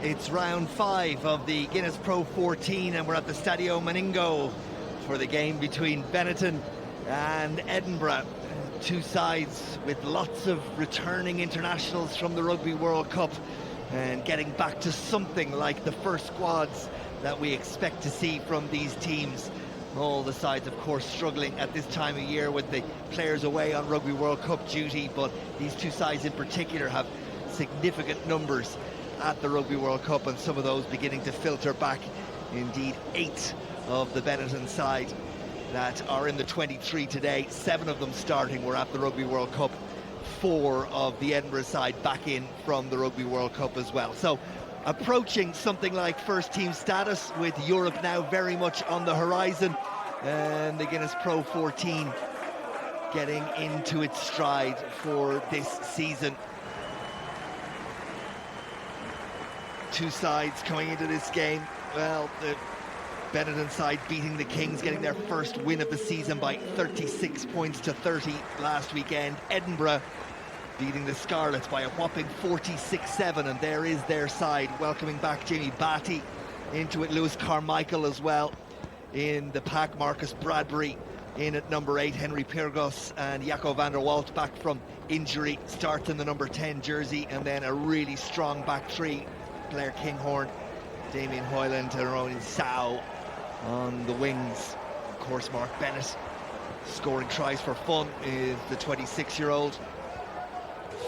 It's round 5 of the Guinness Pro 14 and we're at the Stadio Monigo for the game between Benetton and Edinburgh. Two sides with lots of returning internationals from the Rugby World Cup and getting back to something like the first squads that we expect to see from these teams. All the sides, of course, struggling at this time of year with the players away on Rugby World Cup duty, but these two sides in particular have significant numbers at the Rugby World Cup, and some of those beginning to filter back. Indeed, 8 of the Benetton side that are in the 23 today, 7 of them starting were at the Rugby World Cup, 4 of the Edinburgh side back in from the Rugby World Cup as well. So approaching something like first team status, with Europe now very much on the horizon, and the Guinness Pro 14 getting into its stride for this season. Two sides coming into this game. Well, the Benetton side beating the Kings, getting their first win of the season by 36 points to 30 last weekend. Edinburgh beating the Scarlets by a whopping 46-7, and there is their side, welcoming back Jamie Batty into it, Lewis Carmichael as well in the pack, Marcus Bradbury in at number 8, Henry Pyrgos and Jaco van der Walt back from injury, starting the number 10 jersey, and then a really strong back three, Blair Kinghorn, Damien Hoyland and Ronan Sau on the wings. Of course, Mark Bennett scoring tries for fun is the 26-year-old.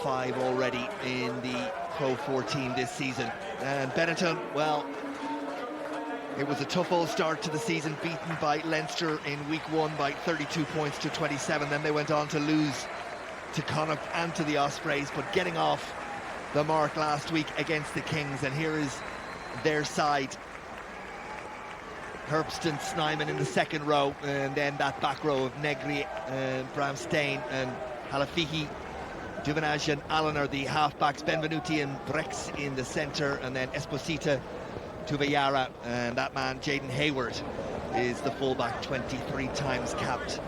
5 already in the Pro 14 this season. And Benetton, well, it was a tough old start to the season, beaten by Leinster in week 1 by 32 points to 27. Then they went on to lose to Connacht and to the Ospreys, but getting off the mark last week against the Kings. And here is their side. Herbston, Snyman in the second row, and then that back row of Negri, Bramstein and Halafihi. Duvenage and Allen are the halfbacks, Benvenuti and Brex in the centre, and then Esposito, Tuveyara, and that man Jaden Hayward is the fullback, 23 times capped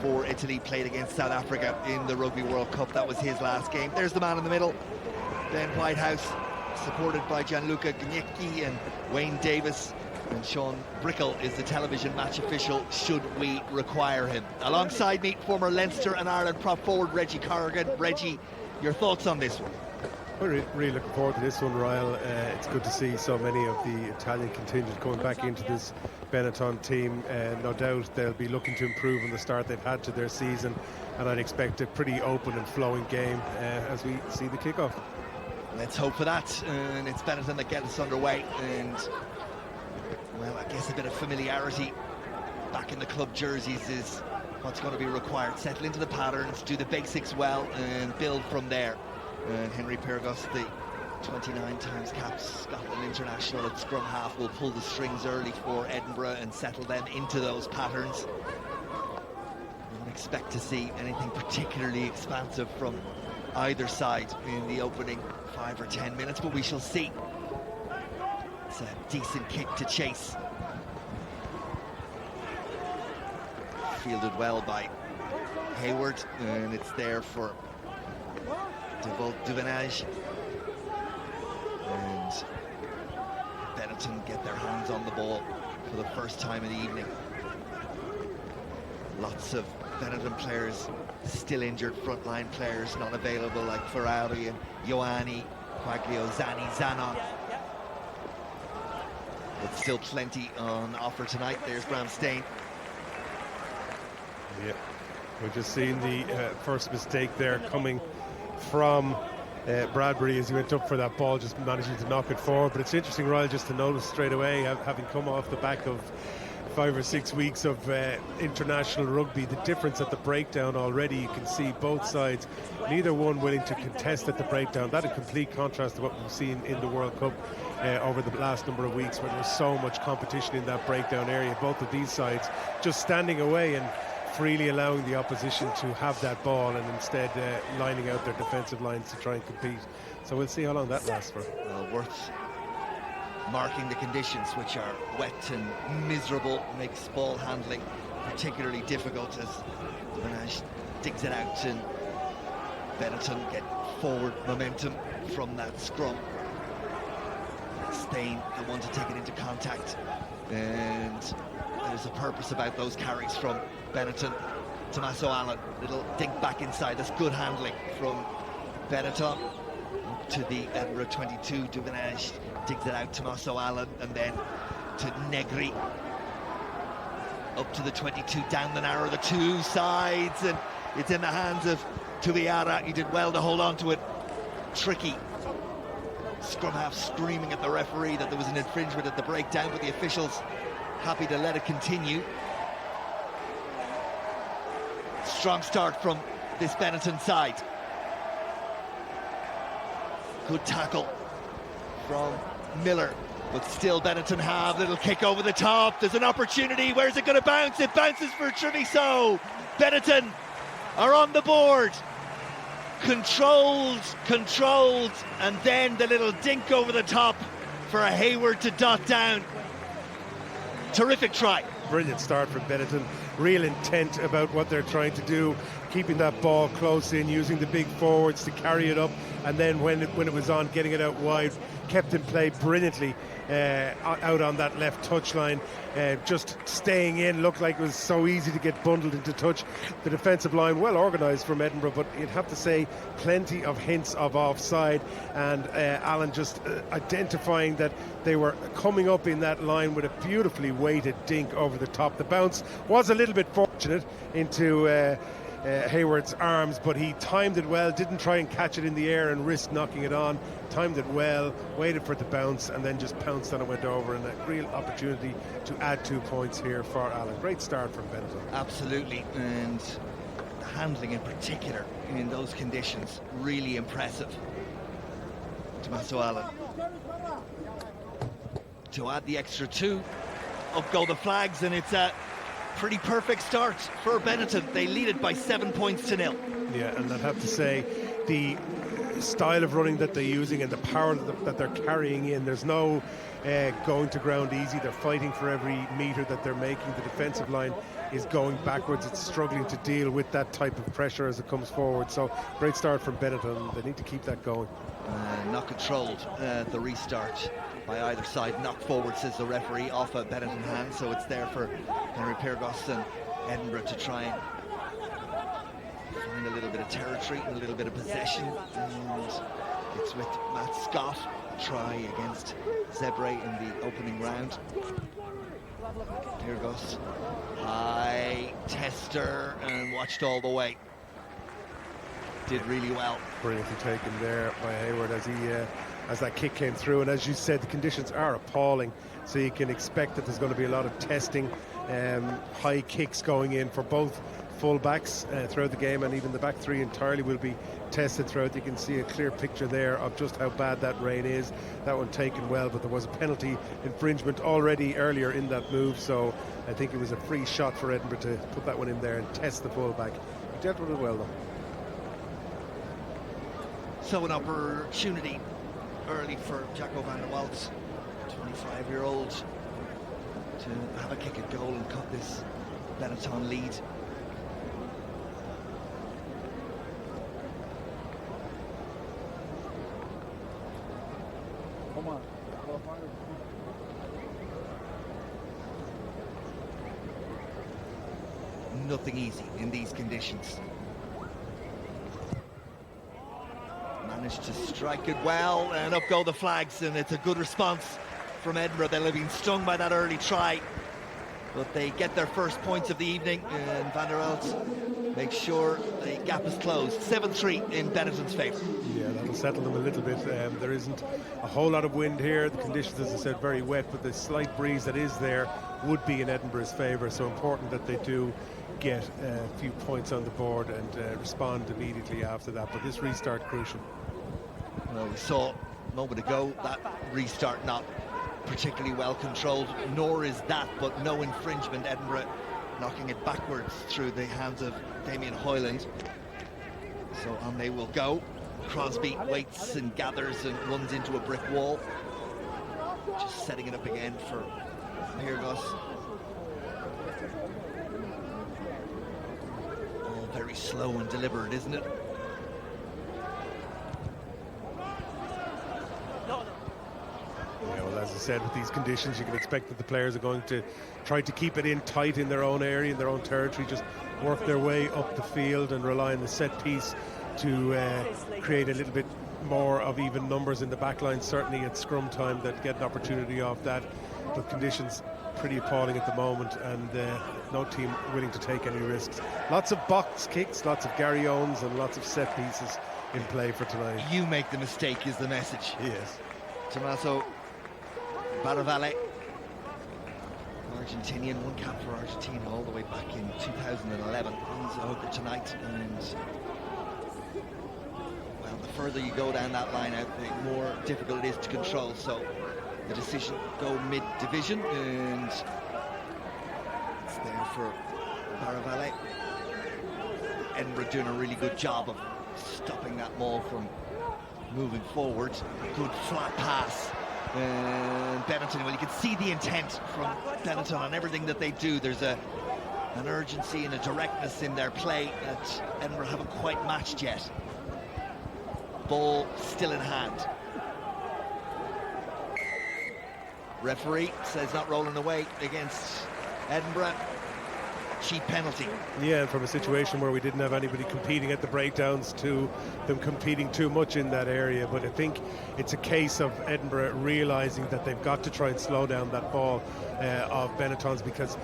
for Italy, played against South Africa in the Rugby World Cup. That was his last game. There's the man in the middle, Ben Whitehouse, supported by Gianluca Gniecki and Wayne Davis, and Sean Brickell is the television match official should we require him. Alongside me, former Leinster and Ireland prop forward Reggie Corrigan. Reggie, your thoughts on this one? We're really looking forward to this one, Ryle. It's good to see so many of the Italian contingent coming back into this Benetton team. No doubt they'll be looking to improve on the start they've had to their season, and I'd expect a pretty open and flowing game as we see the kickoff. Let's hope for that, and it's Benetton that gets us underway, and well, I guess a bit of familiarity back in the club jerseys is what's going to be required. Settle into the patterns, do the basics well, and build from there. And Henry Pyrgos, the 29 times capped Scotland international at scrum half, will pull the strings early for Edinburgh and settle them into those patterns. We don't expect to see anything particularly expansive from either side in the opening 5 or 10 minutes, but we shall see. It's a decent kick to chase. Fielded well by Hayward, and it's there for Duvenage. And Benetton get their hands on the ball for the first time in the evening. Lots of Benetton players still injured, frontline players not available like Ferrari and Ioani, Quaglio, Zani, Zanon. But still plenty on offer tonight. There's Bramstein. Yeah, we're just seeing the first mistake there coming from Bradbury as he went up for that ball, just managing to knock it forward. But it's interesting, Ryle, just to notice straight away, having come off the back of 5 or 6 weeks of international rugby, the difference at the breakdown already. You can see both sides, neither one willing to contest at the breakdown. That in complete contrast to what we've seen in the World Cup over the last number of weeks, where there was so much competition in that breakdown area. Both of these sides just standing away and freely allowing the opposition to have that ball, and instead lining out their defensive lines to try and compete. So we'll see how long that lasts for. Well, worth marking the conditions, which are wet and miserable, makes ball handling particularly difficult as Duvenage digs it out, and Benetton get forward momentum from that scrum. Spain, the one to take it into contact. And there's a purpose about those carries from Benetton. Tommaso Allen, little dink back inside. That's good handling from Benetton. To the Edinburgh 22, Duvenage digs it out, Tommaso Allen, and then to Negri. Up to the 22, down the narrow, the two sides, and it's in the hands of Tuviara. He did well to hold on to it. Tricky. Scrum half screaming at the referee that there was an infringement at the breakdown, but the officials happy to let it continue. Strong start from this Benetton side. Good tackle from Miller, but still Benetton have little kick over the top. There's an opportunity. Where's it going to bounce? It bounces for Treviso. Benetton are on the board. Controlled, and then the little dink over the top for a Hayward to dot down. Terrific try. Brilliant start from Benetton. Real intent about what they're trying to do, keeping that ball close in, using the big forwards to carry it up, and then when it was on, getting it out wide, kept in play brilliantly out on that left touchline, just staying in. Looked like it was so easy to get bundled into touch. The defensive line well organised from Edinburgh, but you'd have to say plenty of hints of offside, and Alan just identifying that they were coming up in that line with a beautifully weighted dink over the top. The bounce was a little bit fortunate into Hayward's arms, but he timed it well, didn't try and catch it in the air and risk knocking it on. Timed it well, waited for it to bounce, and then just pounced on it, went over, and a real opportunity to add 2 points here for Alan. Great start from Benetton. Absolutely, and the handling in particular in those conditions, really impressive. Tommaso Allen to add the extra 2. Up go the flags, and it's a pretty perfect start for Benetton. They lead it by 7 points to 0. Yeah, and I'd have to say the style of running that they're using and the power that they're carrying in, there's no going to ground easy. They're fighting for every metre that they're making. The defensive line is going backwards. It's struggling to deal with that type of pressure as it comes forward. So great start from Benetton. They need to keep that going. Not controlled, the restart by either side. Knock forward, says the referee, off a Benetton hand, so it's there for Henry Pyrgos and Edinburgh to try and find a little bit of territory and a little bit of possession. And it's with Matt Scott, try against Zebre in the opening round. Pyrgos, high tester, and watched all the way. Did really well. Brilliantly taken there by Hayward as that kick came through, and as you said, the conditions are appalling, so you can expect that there's going to be a lot of testing, high kicks going in for both full-backs throughout the game, and even the back three entirely will be tested throughout. You can see a clear picture there of just how bad that rain is. That one taken well, but there was a penalty infringement already earlier in that move, so I think it was a free shot for Edinburgh to put that one in there and test the full-back. He dealt with it well though. So an opportunity early for Jacco van der Waals, 25-year-old, to have a kick at goal and cut this Benetton lead. Nothing easy in these conditions. Managed to strike it well, and up go the flags, and it's a good response from Edinburgh. They'll have been stung by that early try, but they get their first points of the evening, and Van der Waals makes sure the gap is closed. 7-3 in Benetton's favour. Yeah, that'll settle them a little bit. There isn't a whole lot of wind here. The conditions, as I said, very wet, but the slight breeze that is there would be in Edinburgh's favour, so important that they do get a few points on the board and respond immediately after that. But this restart crucial. Well, we saw a moment ago that restart not particularly well controlled, nor is that, but no infringement. Edinburgh knocking it backwards through the hands of Damien Hoyland. So on they will go. Crosbie waits and gathers and runs into a brick wall. Just setting it up again for Pyrgos. All very slow and deliberate, isn't it? Yeah, well, as I said, with these conditions, you can expect that the players are going to try to keep it in tight in their own area, in their own territory, just work their way up the field and rely on the set piece to create a little bit more of even numbers in the back line. Certainly at scrum time, that get an opportunity off that. But conditions pretty appalling at the moment, and no team willing to take any risks. Lots of box kicks, lots of Gary Owens, and lots of set pieces in play for tonight. You make the mistake is the message. Yes. Tommaso Baravalle, Argentinian, one cap for Argentina all the way back in 2011. He's a hooker tonight, and well, the further you go down that line out, the more difficult it is to control. So the decision go mid-division, and it's there for Baravalle. Edinburgh doing a really good job of stopping that maul from moving forward. Good flat pass. And Benetton, well, you can see the intent from Benetton on everything that they do. There's an urgency and a directness in their play that Edinburgh haven't quite matched yet. Ball still in hand. Referee says not rolling away against Edinburgh. Cheap penalty. Yeah, and from a situation where we didn't have anybody competing at the breakdowns to them competing too much in that area. But I think it's a case of Edinburgh realising that they've got to try and slow down that ball of Benetton's, because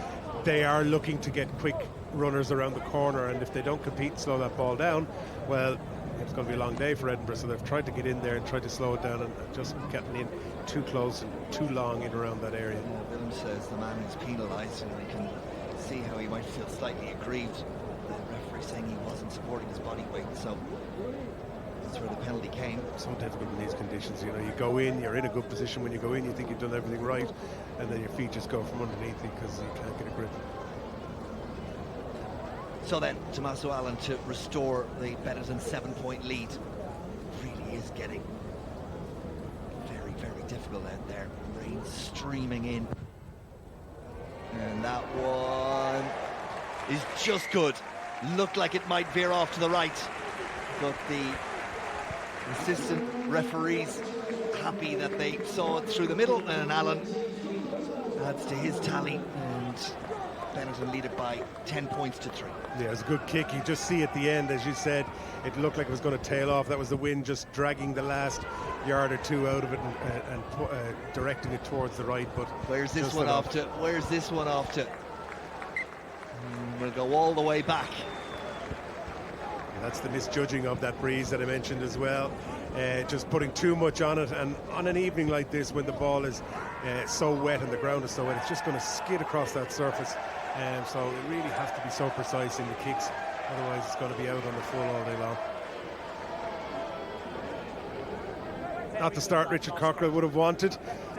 they are looking to get quick runners around the corner, and if they don't compete and slow that ball down, well, it's going to be a long day for Edinburgh. So they've tried to get in there and tried to slow it down, and just getting in too close and too long in around that area. Yeah, Willem says the man who's penalised, and we can see how he might feel slightly aggrieved. The referee saying he wasn't supporting his body weight, so that's where the penalty came. So difficult in these conditions. You know, you go in, you're in a good position when you go in, you think you've done everything right, and then your feet just go from underneath you because you can't get a grip. So then, Tommaso Allen to restore the Benetton 7-point lead. Really is getting very, very difficult out there. Rain streaming in. And that one is just good. Looked like it might veer off to the right, but the assistant referees happy that they saw it through the middle, and Allen adds to his tally, and Benetton lead it by 10 points to 3. Yeah, it was a good kick. You just see at the end, as you said, it looked like it was going to tail off. That was the wind just dragging the last yard or two out of it and directing it towards the right. But where's this one off to? Where's this one off to? We'll go all the way back. That's the misjudging of that breeze that I mentioned as well. Just putting too much on it, and on an evening like this when the ball is so wet and the ground is so wet, it's just going to skid across that surface. So it really has to be so precise in the kicks, otherwise it's going to be out on the full all day long. Not the start Richard Cockrell would have wanted.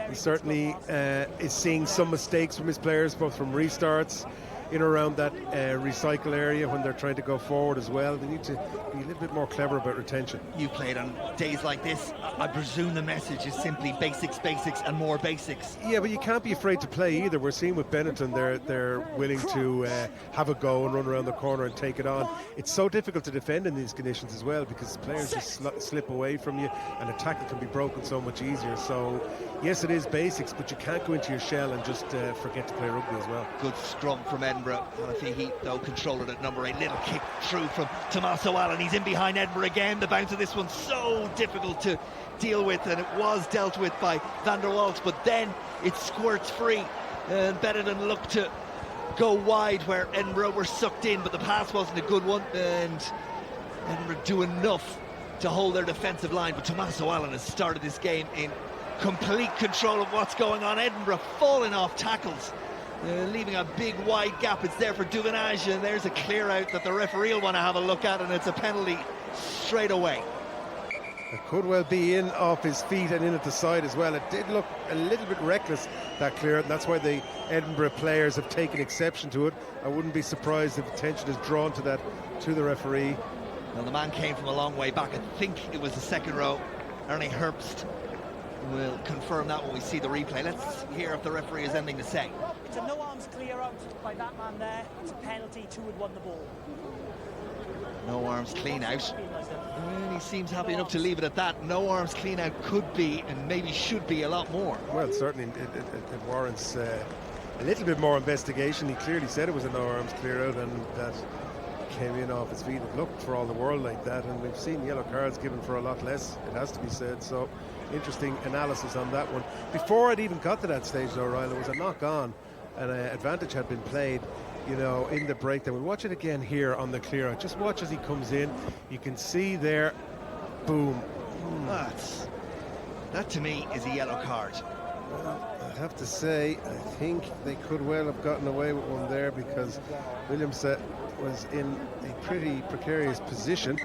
He certainly is seeing some mistakes from his players, both from restarts in or around that recycle area when they're trying to go forward as well. They need to be a little bit more clever about retention. You played on days like this. I presume the message is simply basics, basics, and more basics. Yeah, but you can't be afraid to play either. We're seeing with Benetton, they're willing to have a go and run around the corner and take it on. It's so difficult to defend in these conditions as well, because players just slip away from you, and a tackle can be broken so much easier. So yes, it is basics, but you can't go into your shell and just forget to play rugby as well. Good scrum from Edinburgh. He though controlled it at number 8. Little kick through from Tommaso Allen. He's in behind Edinburgh again. The bounce of this one so difficult to deal with, and it was dealt with by Van der Waals, but then it squirts free, and Benetton looked to go wide where Edinburgh were sucked in, but the pass wasn't a good one, and Edinburgh do enough to hold their defensive line. But Tommaso Allen has started this game in complete control of what's going on. Edinburgh falling off tackles, leaving a big wide gap. It's there for Duvenage, and there's a clear out that the referee will want to have a look at, and it's a penalty straight away. It could well be in off his feet and in at the side as well. It did look a little bit reckless, that clear, and that's why the Edinburgh players have taken exception to it. I wouldn't be surprised if attention is drawn to that, to the referee. Well, the man came from a long way back. I think it was the second row. Ernie Herbst will confirm that when we see the replay. Let's hear if the referee has anything to say. It's a no arms clear out by that man there. It's a penalty. 2 had won the ball. No arms clean out. And he seems happy enough to leave it at that. No arms clean out could be, and maybe should be, a lot more. Well, certainly it warrants a little bit more investigation. He clearly said it was a no arms clear out, and that came in off his feet. It looked for all the world like that, and we've seen yellow cards given for a lot less, it has to be said. So interesting analysis on that one. Before it even got to that stage though, Ryan, it was a knock on, and an advantage had been played, you know, in the breakdown. We'll watch it again here on the clear out. Just watch as he comes in. You can see there, boom. That to me is a yellow card. Well, I'd have to say, I think they could well have gotten away with one there, because Williamson was in a pretty precarious position,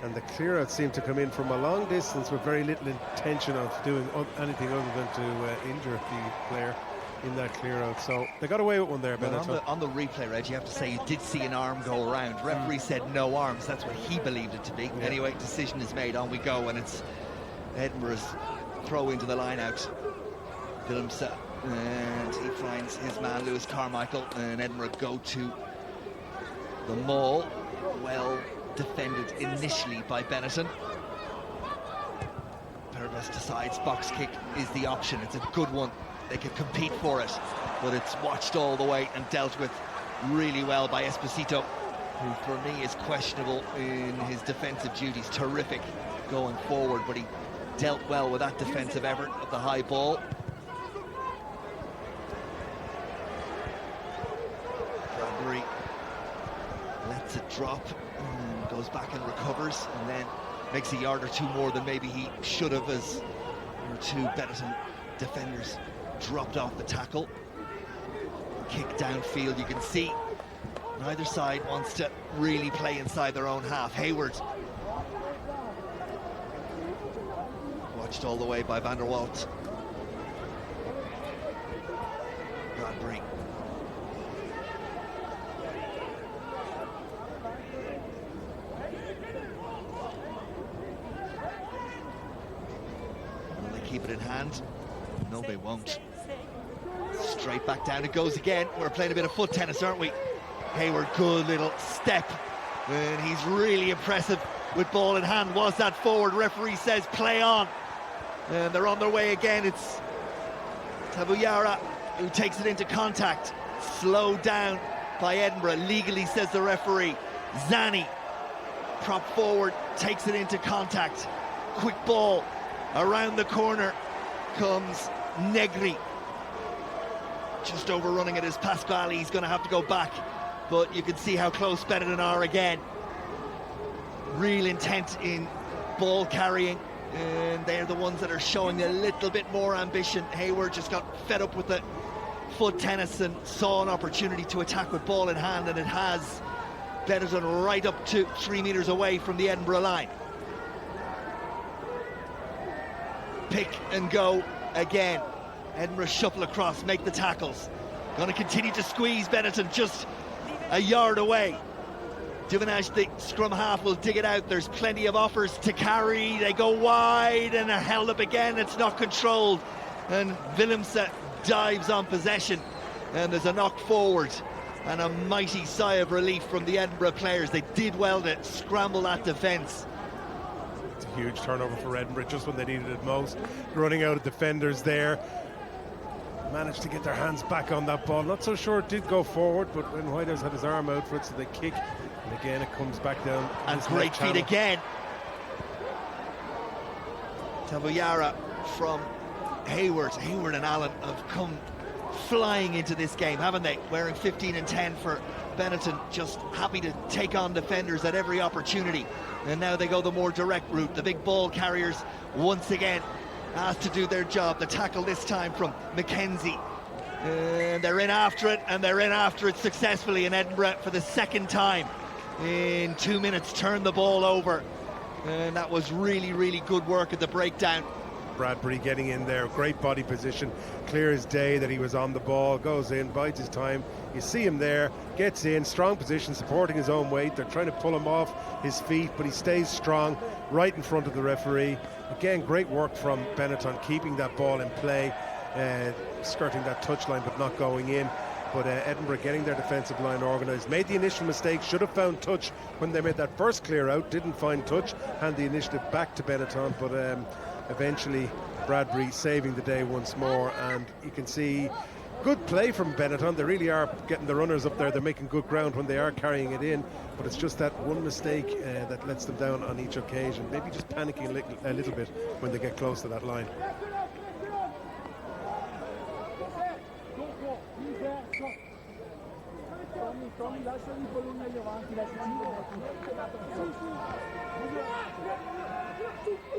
and the clear out seemed to come in from a long distance with very little intention of doing anything other than to injure the player in that clear out. So they got away with one there, Benetton. Well, on the replay, Reg, you have to say you did see an arm go around. Referee said no arms. That's what he believed it to be. Yeah. Anyway, decision is made. On we go, and it's Edinburgh's throw into the line out. Williamson, and he finds his man Lewis Carmichael, and Edinburgh go to the maul. Well defended initially by Benetton. Paradise decides box kick is the option. It's a good one. They could compete for it, but it's watched all the way and dealt with really well by Esposito, who for me is questionable in his defensive duties. Terrific going forward, but he dealt well with that defensive effort of the high ball. Bradbury lets it drop and goes back and recovers, and then makes a yard or two more than maybe he should have, as your two Benetton defenders dropped off the tackle. Kick downfield. You can see neither side wants to really play inside their own half. Hayward watched all the way by Van der Walt. Bradbury. Will they keep it in hand? No, they won't. Straight back down it goes again. We're playing a bit of foot tennis, aren't we? Hayward, good little step, and he's really impressive with ball in hand. Was that forward? Referee says play on, and they're on their way again. It's Tabuyara who takes it into contact, slowed down by Edinburgh legally, says the referee. Zani, prop forward, takes it into contact. Quick ball around the corner comes Negri. Just overrunning it is Pasquale. He's going to have to go back, but you can see how close Benetton are again. Real intent in ball carrying, and they're the ones that are showing a little bit more ambition. Hayward just got fed up with the foot tennis and saw an opportunity to attack with ball in hand, and it has Benetton right up to 3 meters away from the Edinburgh line. Pick and go again. Edinburgh shuffle across, make the tackles. Going to continue to squeeze Benetton just a yard away. Duvenage, the scrum half, will dig it out. There's plenty of offers to carry. They go wide and are held up again. It's not controlled. And Willemse dives on possession. And there's a knock forward and a mighty sigh of relief from the Edinburgh players. They did well to scramble that defence. It's a huge turnover for Edinburgh just when they needed it most. Running out of defenders there. Managed to get their hands back on that ball. Not so sure it did go forward, but when Whitehouse had his arm out for it, so they kick, and again it comes back down. And great feet again. Tabuyara from Hayward. Hayward and Allen have come flying into this game, haven't they? Wearing 15 and 10 for Benetton, just happy to take on defenders at every opportunity. And now they go the more direct route. The big ball carriers once again asked to do their job. The tackle this time from Mackenzie, and they're in after it, and they're in after it successfully. In Edinburgh, for the second time in 2 minutes, turned the ball over, and that was really good work at the breakdown. Bradbury getting in there, great body position, clear as day that he was on the ball, goes in, bides his time. You see him there, gets in, strong position, supporting his own weight. They're trying to pull him off his feet, but he stays strong right in front of the referee. Again, great work from Benetton, keeping that ball in play, skirting that touchline but not going in. but Edinburgh getting their defensive line organised. Made the initial mistake, should have found touch when they made that first clear out, didn't find touch, hand the initiative back to Benetton, but eventually Bradbury saving the day once more. And you can see good play from Benetton. They really are getting the runners up there. They're making good ground when they are carrying it in, but it's just that one mistake that lets them down on each occasion. Maybe just panicking a little bit when they get close to that line.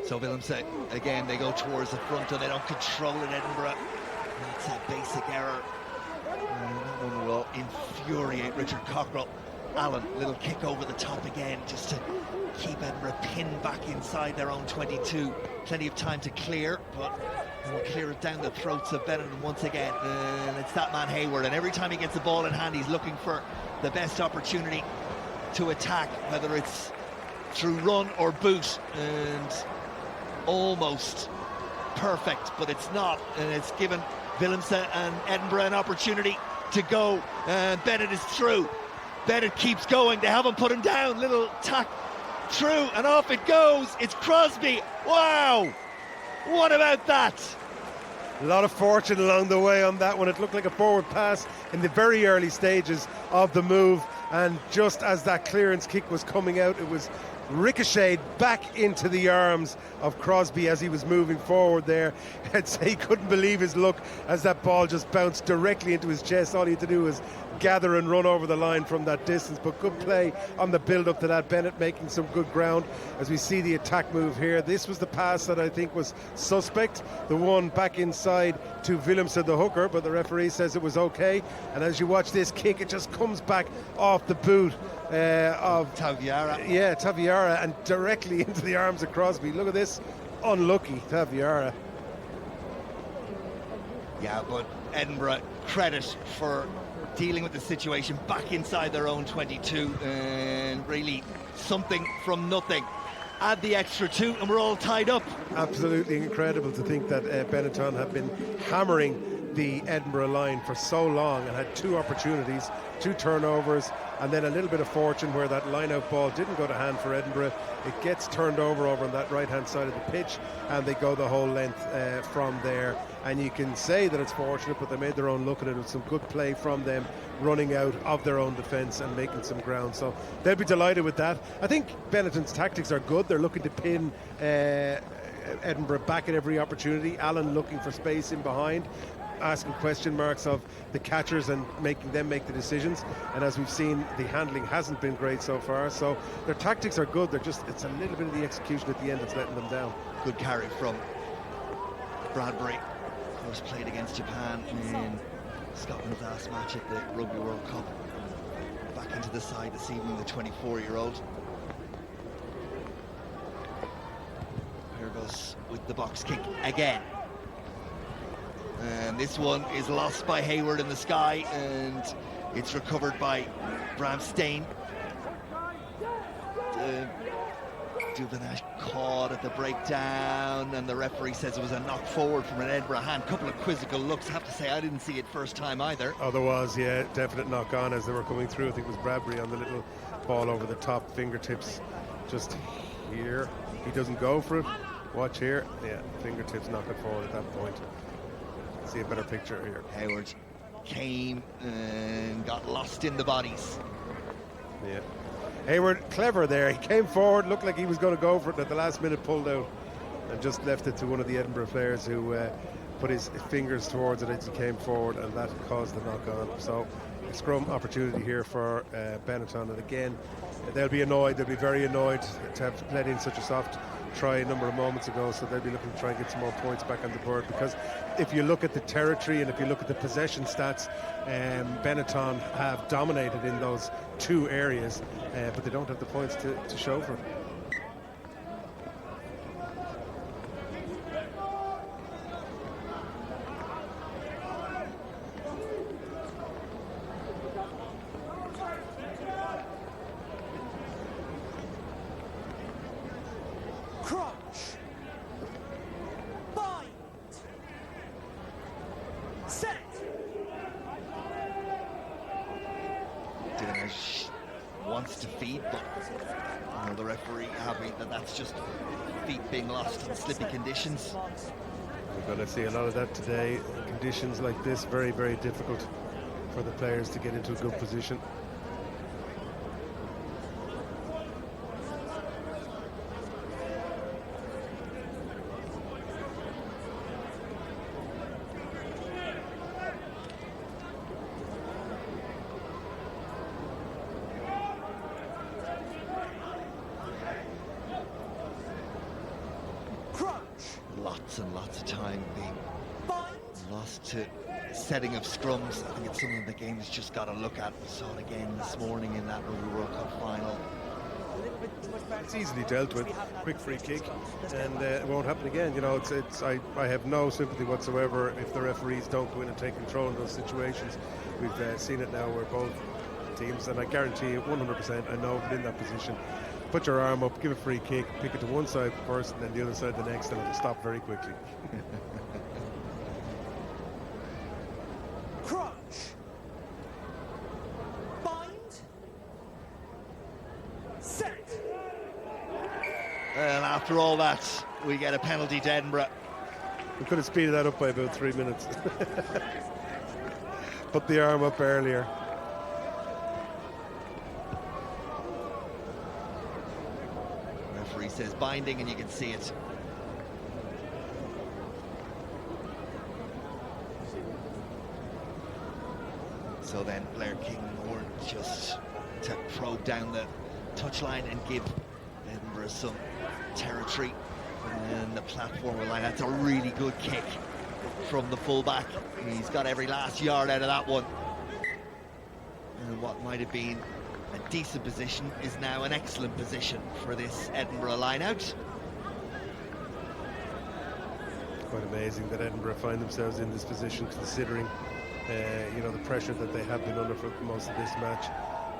So Willemse, again, they go towards the front and they don't control it, Edinburgh. That's a basic error. That one will infuriate Richard Cockrell. Allen, little kick over the top again, just to keep Edinburgh pinned back inside their own 22. Plenty of time to clear, but we'll clear it down the throats of Benetton once again. And it's that man Hayward, and every time he gets the ball in hand, he's looking for the best opportunity to attack, whether it's through run or boot, and almost perfect, but it's not, and it's given Willemse and Edinburgh an opportunity to go, and Bennett is through. Bennett keeps going, they haven't put him down, little tack through, and off it goes. It's Crosbie. Wow, what about that? A lot of fortune along the way on that one. It looked like a forward pass in the very early stages of the move, and just as that clearance kick was coming out, it was ricocheted back into the arms of Crosbie as he was moving forward there. I'd say he couldn't believe his luck as that ball just bounced directly into his chest. All he had to do was gather and run over the line from that distance, but good play on the build up to that. Bennett making some good ground as we see the attack move here. This was the pass that I think was suspect, the one back inside to Willemse the hooker, but the referee says it was okay. And as you watch this kick, it just comes back off the boot of Taviara. Yeah, Taviara, and directly into the arms of Crosbie. Look at this, unlucky Taviara. Yeah, but Edinburgh, credit for dealing with the situation back inside their own 22, and really something from nothing. Add the extra two and we're all tied up. Absolutely incredible to think that Benetton have been hammering the Edinburgh line for so long and had two opportunities, two turnovers, and then a little bit of fortune where that line-out ball didn't go to hand for Edinburgh. It gets turned over on that right-hand side of the pitch, and they go the whole length from there. And you can say that it's fortunate, but they made their own look at it with some good play from them, running out of their own defence and making some ground. So they'll be delighted with that. I think Benetton's tactics are good. They're looking to pin Edinburgh back at every opportunity. Allen looking for space in behind, asking question marks of the catchers and making them make the decisions. And as we've seen, the handling hasn't been great so far. So their tactics are good. It's a little bit of the execution at the end that's letting them down. Good carry from Bradbury. Of course, played against Japan in Scotland's last match at the Rugby World Cup. Back into the side this evening, the 24-year-old. Here goes with the box kick again. And this one is lost by Hayward in the sky, and it's recovered by Bram Steen. Duvenash caught at the breakdown, and the referee says it was a knock forward from an Edinburgh hand. Couple of quizzical looks. I have to say, I didn't see it first time either. Oh, there was, yeah, definite knock on as they were coming through. I think it was Bradbury on the little ball over the top, fingertips just here. He doesn't go for it. Watch here. Yeah, fingertips knock it forward at that point. See a better picture here. Hayward came and got lost in the bodies. Yeah. Hayward, clever there. He came forward, looked like he was going to go for it, at the last minute pulled out and just left it to one of the Edinburgh players who put his fingers towards it as he came forward, and that caused the knock-on. So a scrum opportunity here for Benetton, and again, they'll be annoyed. They'll be very annoyed to have let in such a soft try a number of moments ago, so they'll be looking to try and get some more points back on the board, because if you look at the territory and if you look at the possession stats, Benetton have dominated in those two areas, but they don't have the points to show for it. wants to feed, but you know, the referee happy that that's just feet being lost in slippy conditions. We're going to see a lot of that today. Conditions like this, very, very difficult for the players to get into a good position. Lots and lots of time being lost to setting of scrums. I think it's something the game has just got to look at. We saw it again this morning in that Rugby World Cup final. It's easily dealt with. Quick free kick, and it won't happen again. You know, I have no sympathy whatsoever if the referees don't go in and take control of those situations. We've seen it now where both teams, and I guarantee you 100%, I know in that position, put your arm up, give a free kick, pick it to one side first and then the other side the next, and it'll stop very quickly. Crunch. Bind. Set. And after all that, we get a penalty to Edinburgh. We could have speeded that up by about 3 minutes. Put the arm up earlier. Referee says binding, and you can see it. So then Blair King Moore just to probe down the touchline and give Edinburgh some territory and the platform line. That's a really good kick from the fullback. He's got every last yard out of that one. And what might have been a decent position is now an excellent position for this Edinburgh line-out. Quite amazing that Edinburgh find themselves in this position, considering you know, the pressure that they have been under for most of this match.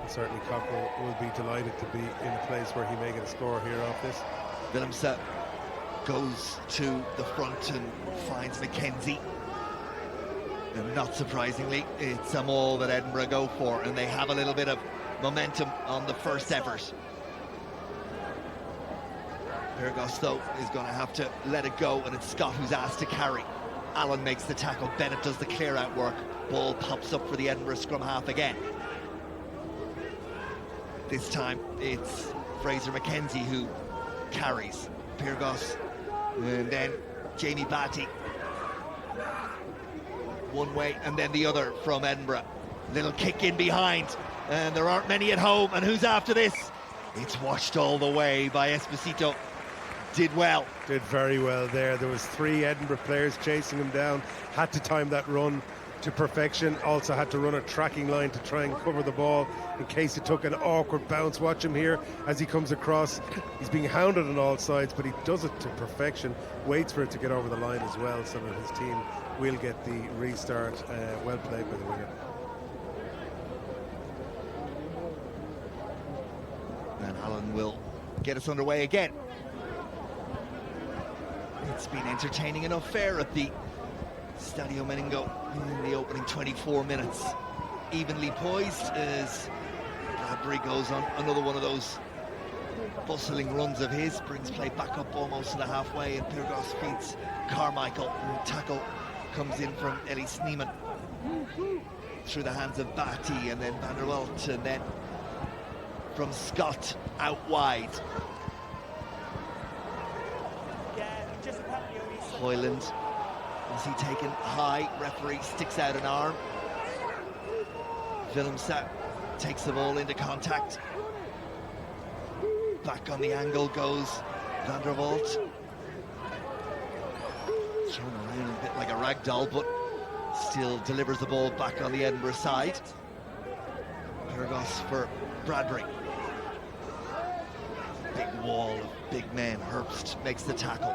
And certainly Cockrell will be delighted to be in a place where he may get a score here off this. Willemse goes to the front and finds McKenzie. And not surprisingly, it's a maul that Edinburgh go for, and they have a little bit of momentum on the first effort. Pyrgos, though, is going to have to let it go, and it's Scott who's asked to carry. Allen makes the tackle, Bennett does the clear-out work. Ball pops up for the Edinburgh scrum half again. This time, it's Fraser McKenzie who carries. Pyrgos, and then Jamie Batty. One way and then the other from Edinburgh. Little kick in behind, and there aren't many at home. And who's after this? It's washed all the way by Esposito. Did well. Did very well there. There was 3 Edinburgh players chasing him down. Had to time that run to perfection. Also had to run a tracking line to try and cover the ball in case it took an awkward bounce. Watch him here as he comes across. He's being hounded on all sides, but he does it to perfection. Waits for it to get over the line as well, so that his team will get the restart. Well played by the winger. And Allen will get us underway again. It's been entertaining enough fare at the Stadio Monigo in the opening 24 minutes. Evenly poised as Bradbury goes on another one of those bustling runs of his, brings play back up almost to the halfway, and Pyrgos feeds Carmichael. And tackle comes in from Ellie Sneeman through the hands of Batty, and then Van der Welt, and then from Scott out wide. Hoyland, is he taken high? Referee sticks out an arm. Willemse takes the ball into contact. Back on the angle goes Van der Welt. Thrown around a bit like a rag doll, but still delivers the ball back on the Edinburgh side. Pyrgos for Bradbury. Big wall of big men. Herbst makes the tackle.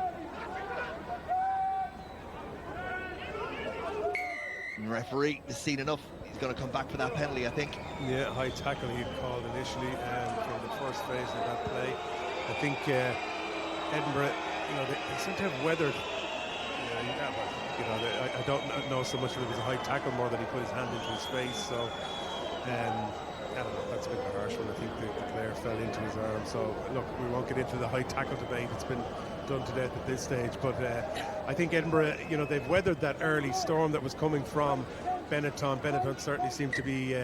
And referee has seen enough. He's going to come back for that penalty, I think. Yeah, high tackle he'd called initially for the first phase of that play. I think Edinburgh, you know, they seem to have weathered. You know, I don't know so much that it was a high tackle, more that he put his hand into his face. So I don't know, that's a bit of a harsh one. I think the player fell into his arm. So, look, we won't get into the high tackle debate. It's been done to death at this stage. But I think Edinburgh, you know, they've weathered that early storm that was coming from Benetton. Benetton certainly seemed to be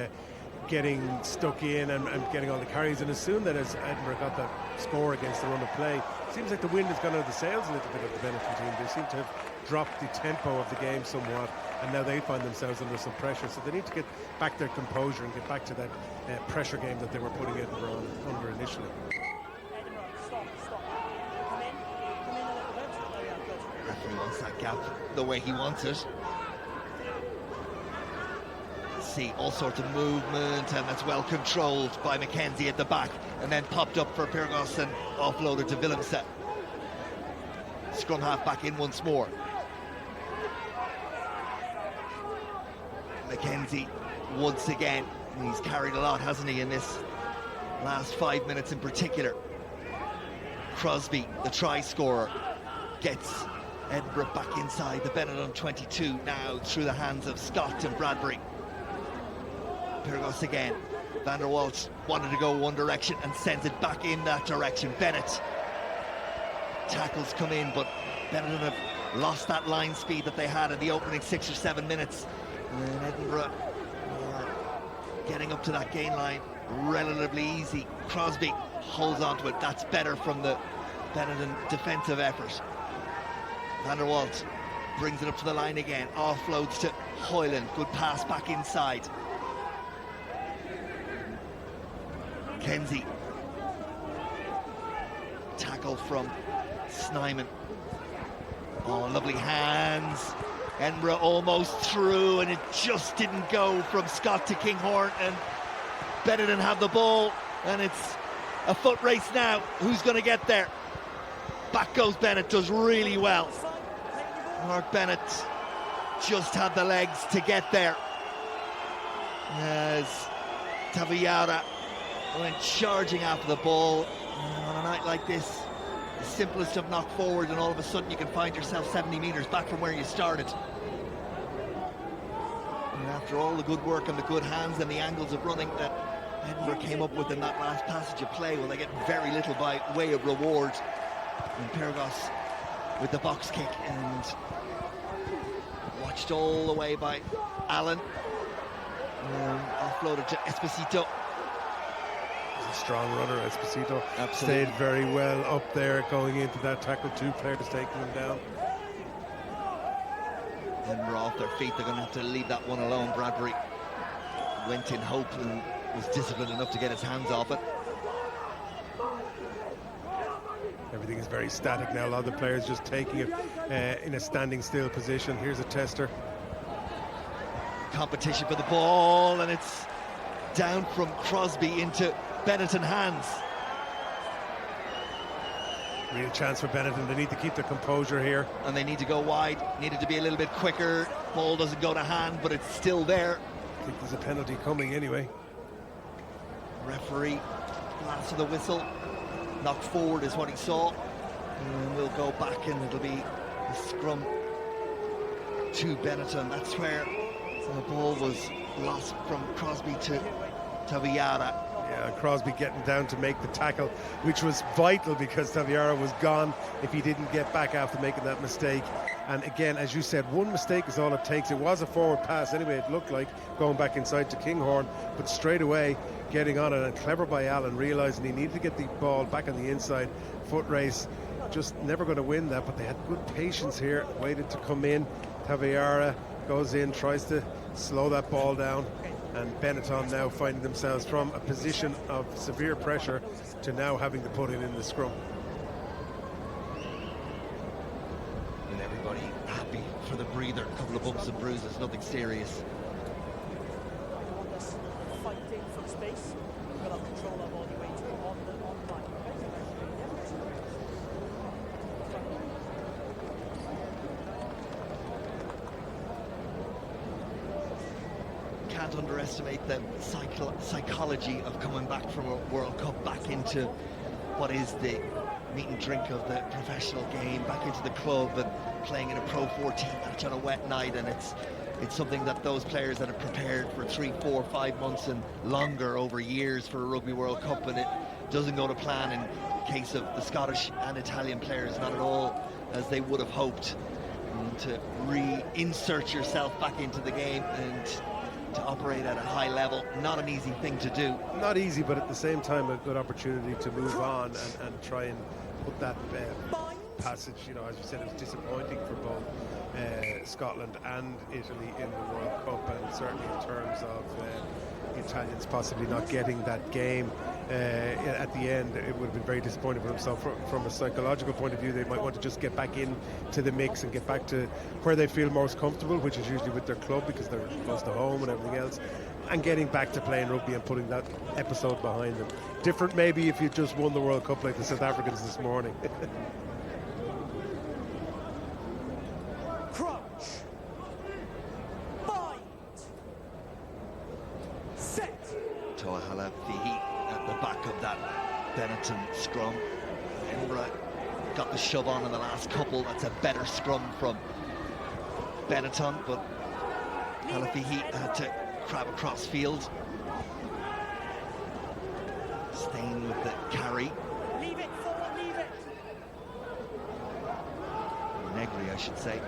getting stuck in and getting all the carries. And as soon as Edinburgh got that score against the run of play, it seems like the wind has gone out of the sails a little bit of the Benetton team. They seem to have dropped the tempo of the game somewhat, and now they find themselves under some pressure. So they need to get back their composure and get back to that pressure game that they were putting Edinburgh under initially. Referee wants that gap the way he wants it. See all sorts of movement, and that's well controlled by Mackenzie at the back, and then popped up for Pyrgos and offloaded to Willemse. Scrum half back in once more. Mackenzie once again, he's carried a lot, hasn't he, in this last 5 minutes in particular. Crosbie, the try scorer, gets Edinburgh back inside the Benetton 22 now through the hands of Scott and Bradbury. Pyrgos again. Van der Waals wanted to go one direction and sends it back in that direction. Bennett. Tackles come in, but Benetton have lost that line speed that they had in the opening 6 or 7 minutes. And Edinburgh are getting up to that gain line relatively easy. Crosbie holds on to it. That's better from the Benetton defensive effort. Van der Waals brings it up to the line again. Offloads to Hoyland. Good pass back inside. Kenzie. Tackle from Snyman. Oh, lovely hands. Edinburgh almost through, and it just didn't go from Scott to Kinghorn, and Benetton have the ball, and it's a foot race now. Who's going to get there? Back goes Bennett, does really well. Mark Bennett just had the legs to get there, as Taviara went charging after the ball. On a night like this, the simplest of knock forward, and all of a sudden you can find yourself 70 metres back from where you started. And after all the good work and the good hands and the angles of running that Edinburgh came up with in that last passage of play, well, they get very little by way of reward. And Pyrgos with the box kick, and watched all the way by Allen, offloaded to Esposito. Strong runner, Esposito. Absolutely. Stayed very well up there going into that tackle. 2 players taking him down. Edinburgh off their feet, they're going to have to leave that one alone. Bradbury went in hope and was disciplined enough to get his hands off it. Everything is very static now. A lot of the players just taking it in a standing still position. Here's a tester. Competition for the ball, and it's down from Crosbie into Benetton hands. Real chance for Benetton. They need to keep their composure here. And they need to go wide, needed to be a little bit quicker. Ball doesn't go to hand, but it's still there. I think there's a penalty coming anyway. Referee blasts of the whistle. Knock forward is what he saw. And we'll go back, and it'll be a scrum to Benetton. That's where the ball was lost from Crosbie to Taviara. Yeah, Crosbie getting down to make the tackle, which was vital because Taviara was gone if he didn't get back after making that mistake. And again, as you said, one mistake is all it takes. It was a forward pass anyway, it looked like, going back inside to Kinghorn, but straight away getting on it, and clever by Allen, realising he needed to get the ball back on the inside. Foot race, just never going to win that, but they had good patience here, waited to come in. Taviara goes in, tries to slow that ball down, and Benetton now finding themselves from a position of severe pressure to now having to put it in the scrum. And everybody happy for the breather. A couple of bumps and bruises, nothing serious. Fighting for space, you've got control of all your weight on the line. Can't underestimate the psychology of coming back from a World Cup back into what is the meat and drink of the professional game, back into the club and playing in a Pro 14 match on a wet night, and it's It's something that those players that have prepared for 3, 4, 5 months and longer over years for a Rugby World Cup, and it doesn't go to plan in case of the Scottish and Italian players, not at all as they would have hoped. And to reinsert yourself back into the game and to operate at a high level, not an easy thing to do. Not easy, but at the same time a good opportunity to move on and try and put that passage, you know, as you said, it was disappointing for both Scotland and Italy in the World Cup, and certainly in terms of the Italians possibly not getting that game at the end. It would have been very disappointing for them. So from a psychological point of view, they might want to just get back into the mix and get back to where they feel most comfortable, which is usually with their club because they're close to home and everything else, and getting back to playing rugby and putting that episode behind them. Different maybe if you just won the World Cup like the South Africans this morning. Crunch. Bind. Set. Toa Halafihi at the back of that Benetton scrum. Edinburgh got the shove on in the last couple. That's a better scrum from Benetton, but Halafihi had to crab across field. Staying with the carry. Leave it forward, leave it. Negri, I should say.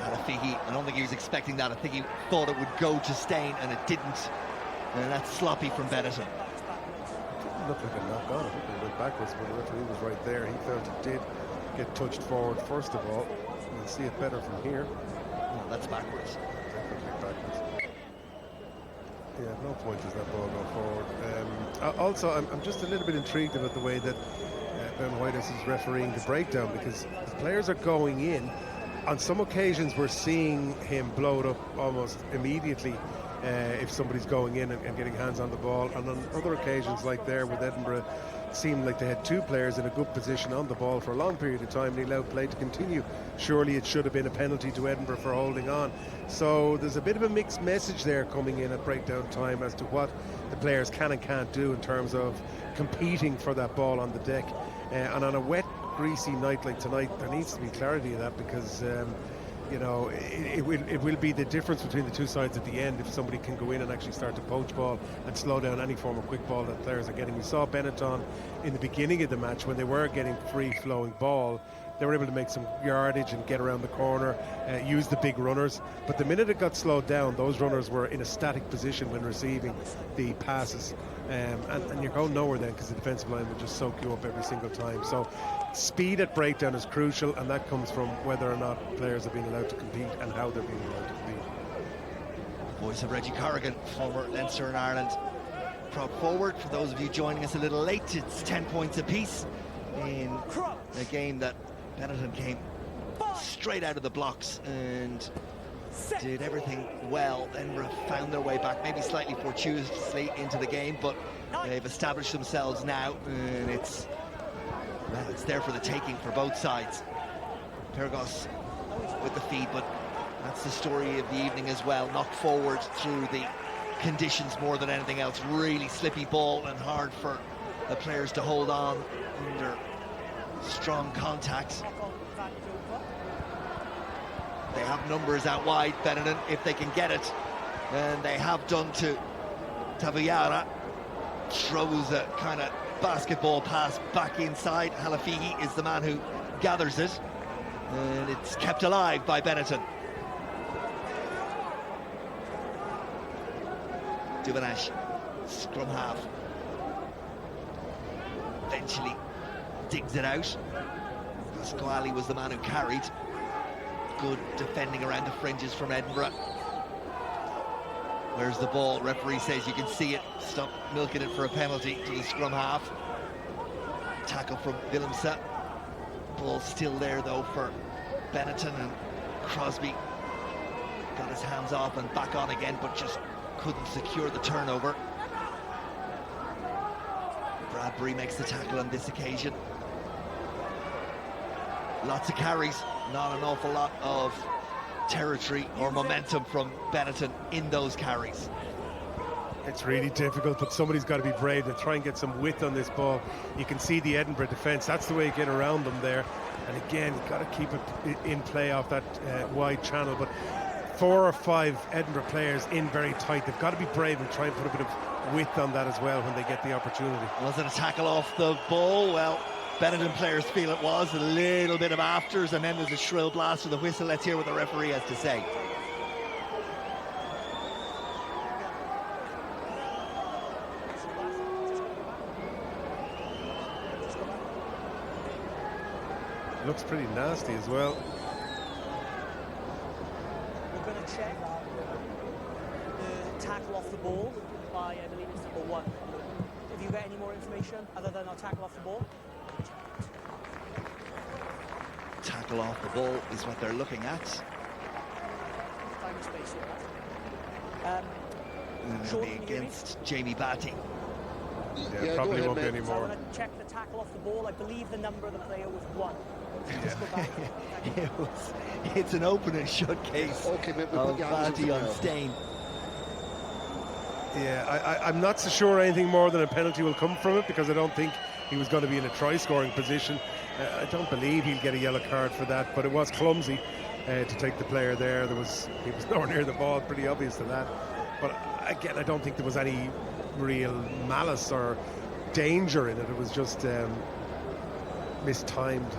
Halafihi, I don't think he was expecting that. I think he thought it would go to Stain, and it didn't. And that's sloppy from Benetton. Didn't look like a knock on. I think it went backwards, but the referee was right there. He felt it did get touched forward first of all. You'll see it better from here. No, that's backwards. Definitely backwards. Yeah, no point does that ball go forward. Also, I'm just a little bit intrigued about the way that Ben Whitehouse is refereeing the breakdown, because the players are going in. On some occasions, we're seeing him blow it up almost immediately if somebody's going in and getting hands on the ball. And on other occasions, like there with Edinburgh, it seemed like they had two players in a good position on the ball for a long period of time, and he allowed play to continue. Surely it should have been a penalty to Edinburgh for holding on. So there's a bit of a mixed message there coming in at breakdown time as to what the players can and can't do in terms of competing for that ball on the deck. And on a wet, greasy night like tonight, there needs to be clarity of that, because you know, it will be the difference between the two sides at the end if somebody can go in and actually start to poach ball and slow down any form of quick ball that players are getting. We saw Benetton in the beginning of the match when they were getting free flowing ball. They were able to make some yardage and get around the corner, use the big runners. But the minute it got slowed down, those runners were in a static position when receiving the passes. And you're going nowhere then, because the defensive line will just soak you up every single time. So speed at breakdown is crucial, and that comes from whether or not players are being allowed to compete and how they're being allowed to compete. Voice of Reggie Corrigan, former Leinster and Ireland prop forward. For those of you joining us a little late, it's 10 points apiece in a game that Benetton came straight out of the blocks and did everything well. Edinburgh found their way back, maybe slightly fortuitously, into the game, but they've established themselves now, and it's there for the taking for both sides. Pergos with the feed, but that's the story of the evening as well. Knocked forward through the conditions more than anything else. Really slippy ball and hard for the players to hold on under strong contact. They have numbers out wide, Benetton, if they can get it, and they have done to Tavuyara. Throws a kind of basketball pass back inside. Halafihi is the man who gathers it, and it's kept alive by Benetton. Duvanash, scrum half, eventually digs it out. Pasquale was the man who carried. Good defending around the fringes from Edinburgh. Where's the ball? Referee says you can see it. Stop milking it for a penalty to the scrum half. Tackle from Willemse. Ball still there though for Benetton, and Crosbie got his hands off and back on again, but just couldn't secure the turnover. Bradbury makes the tackle on this occasion. Lots of carries, not an awful lot of territory or momentum from Benetton in those carries. It's really difficult, but somebody's got to be brave and try and get some width on this ball. You can see the Edinburgh defence. That's the way you get around them there. And again, you've got to keep it in play off that wide channel. But 4 or 5 Edinburgh players in very tight. They've got to be brave and try and put a bit of width on that as well when they get the opportunity. Was it a tackle off the ball? Well, Benetton players feel it was. A little bit of afters, and then there's a shrill blast of the whistle. Let's hear what the referee has to say. Looks pretty nasty as well. We're going to check the tackle off the ball by, I believe it's number 1. Have you got any more information other than a tackle off the ball? Tackle off the ball is what they're looking at. Time and space And it'll be against Jamie Batty. Yeah, probably won't be any So I more. want to check the tackle off the ball. I believe the number of the player was 1. Just go back. It's an open and shut case of Batty on Stain. Yeah, I'm not so sure anything more than a penalty will come from it, because I don't think he was going to be in a try-scoring position. I don't believe he'll get a yellow card for that, but it was clumsy to take the player there. He was nowhere near the ball, pretty obvious to that. But again, I don't think there was any real malice or danger in it. It was just mistimed.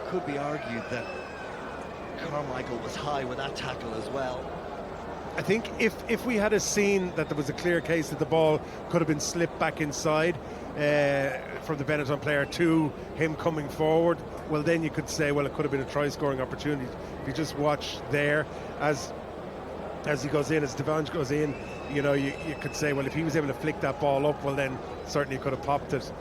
Could be argued that Carmichael was high with that tackle as well. I think if we had seen that there was a clear case that the ball could have been slipped back inside from the Benetton player to him coming forward, well, then you could say, well, it could have been a try-scoring opportunity. If you just watch there, as he goes in, as Devange goes in, you know, you could say, well, if he was able to flick that ball up, well, then certainly he could have popped it.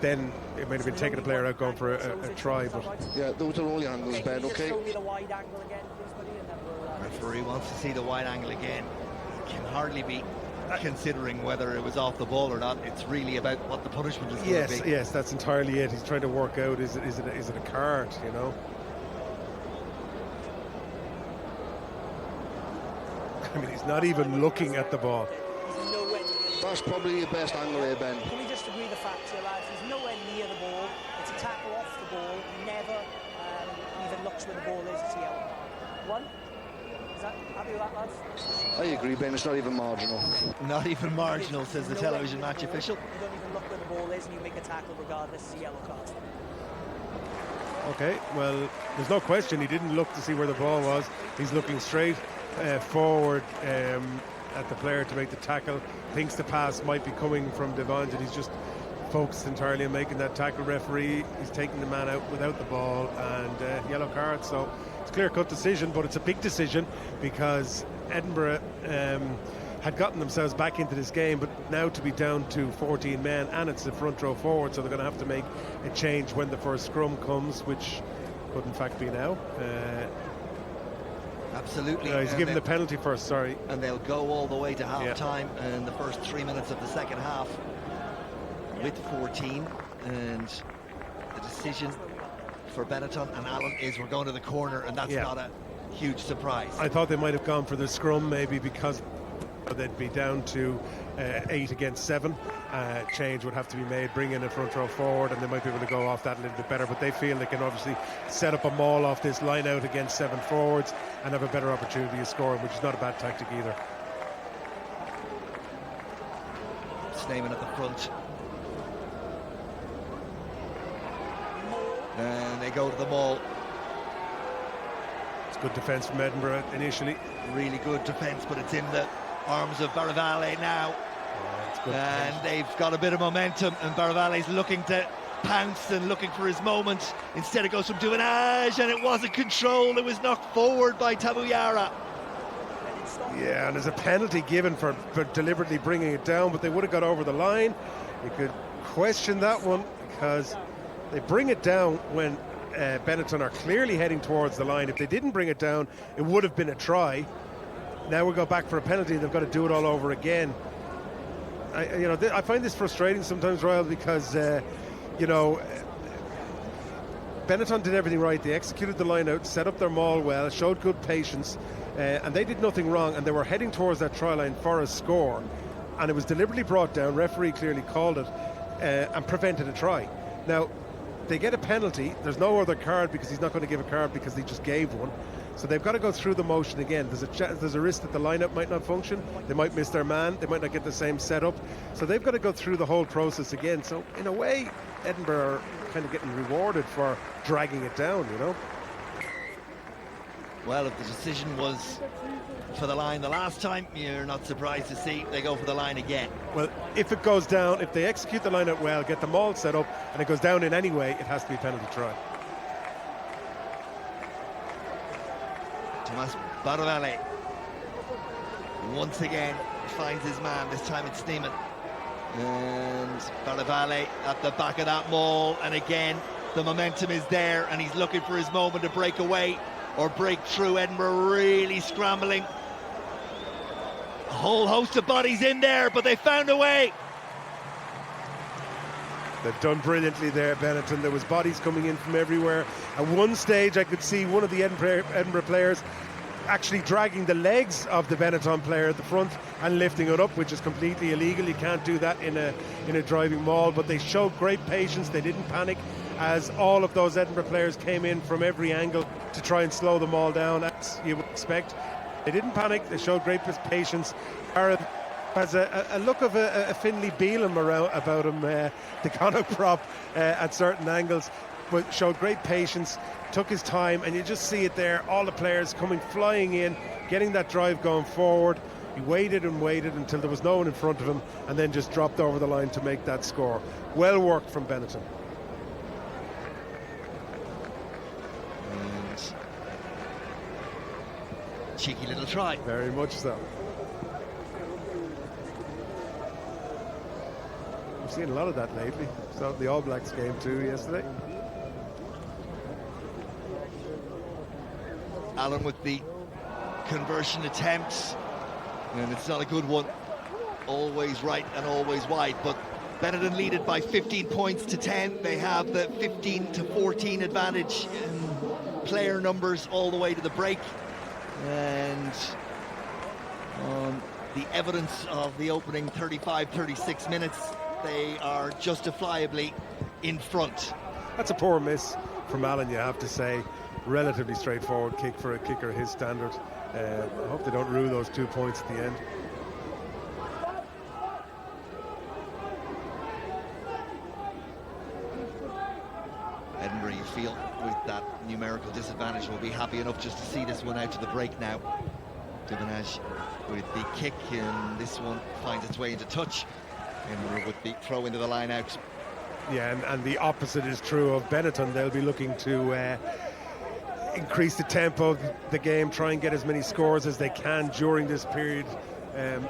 Then it might have been taking the player out, going for a try. But yeah, those are all the angles, Ben. Okay. Show me the wide angle again, please, buddy, and then we'll. Referee wants to see the wide angle again. Can hardly be considering whether it was off the ball or not. It's really about what the punishment is going to be. Yes, that's entirely it. He's trying to work out, is it a card, you know? I mean, he's not even looking at the ball. That's probably your best angle here, Ben. Can we just agree the facts here, lads? He's nowhere near the ball. It's a tackle off the ball. He never even looks where the ball is. It's a yellow card. 1? Is that happy with that, lads? I agree, Ben. It's not even marginal. Not even marginal, says the television match official. You don't even look where the ball is and you make a tackle regardless. It's a yellow card. Okay, well, there's no question he didn't look to see where the ball was. He's looking straight forward at the player to make the tackle. Thinks the pass might be coming from Devange, and he's just focused entirely on making that tackle. Referee, he's taking the man out without the ball, and yellow card. So it's a clear-cut decision, but it's a big decision because Edinburgh had gotten themselves back into this game, but now to be down to 14 men, and it's the front row forward, so they're going to have to make a change when the first scrum comes, which could in fact be now. Absolutely. He's given the penalty first, sorry. And they'll go all the way to half-time in the first 3 minutes of the second half with 14. And the decision for Benetton and Allen is we're going to the corner, and that's not a huge surprise. I thought they might have gone for the scrum, maybe because they'd be down to 8 against 7. Change would have to be made, bring in a front row forward, and they might be able to go off that a little bit better. But they feel they can obviously set up a maul off this line out against 7 forwards and have a better opportunity of scoring, which is not a bad tactic either. Stalemate at the front. And they go to the maul. It's good defence from Edinburgh initially. Really good defence, but it's in the arms of Baravale now. And they've got a bit of momentum, and Baravale's looking to pounce and looking for his moment. Instead it goes from Duanage, and it wasn't controlled. It was knocked forward by Tabuyara. Yeah, and there's a penalty given for deliberately bringing it down, but they would have got over the line. You could question that one, because they bring it down when Benetton are clearly heading towards the line. If they didn't bring it down, it would have been a try. Now we go back for a penalty, they've got to do it all over again. I find this frustrating sometimes, Royal, because Benetton did everything right. They executed the line out, set up their maul well, showed good patience, and they did nothing wrong, and they were heading towards that try line for a score. and it was deliberately brought down. Referee clearly called it and prevented a try. Now, they get a penalty. There's no other card because he's not going to give a card because he just gave one. So they've got to go through the motion again. There's a risk that the lineup might not function. They might miss their man. They might not get the same setup. So they've got to go through the whole process again. So in a way, Edinburgh are kind of getting rewarded for dragging it down, you know. Well, if the decision was for the line the last time, you're not surprised to see they go for the line again. Well, if it goes down, if they execute the line out well, get them all set up, and it goes down in any way, it has to be a penalty try. Tomas Barvale once again finds his man. This time it's Sneeman. And Barvale at the back of that maul, and again the momentum is there, and he's looking for his moment to break away or break through. Edinburgh really scrambling. A whole host of bodies in there, but they found a way. They've done brilliantly there, Benetton. There was bodies coming in from everywhere. At one stage, I could see one of the Edinburgh players actually dragging the legs of the Benetton player at the front and lifting it up, which is completely illegal. You can't do that in a driving maul. But they showed great patience. They didn't panic, as all of those Edinburgh players came in from every angle to try and slow them all down, as you would expect. They didn't panic. They showed great patience. Aaron has a look of a Finlay Beelum about him, the Connacht prop, at certain angles, but showed great patience, took his time, and you just see it there, all the players coming flying in, getting that drive going forward. He waited and waited until there was no one in front of him, and then just dropped over the line to make that score. Well worked from Benetton. And cheeky little try. Very much so. We've seen a lot of that lately. So the All Blacks game too yesterday. Allen with the conversion attempt, and it's not a good one. Always right and always wide, but Benetton lead it by 15 points to 10. They have the 15 to 14 advantage in player numbers all the way to the break, and on the evidence of the opening 35-36 minutes, they are justifiably in front. That's a poor miss from Allen, you have to say. Relatively straightforward kick for a kicker his standard. I hope they don't rue those 2 points at the end. Edinburgh, you feel, with that numerical disadvantage, will be happy enough just to see this one out to the break now. Duvenage with the kick, and this one finds its way into touch. Edinburgh with the throw into the line out. Yeah, and the opposite is true of Benetton. They'll be looking to increase the tempo of the game, try and get as many scores as they can during this period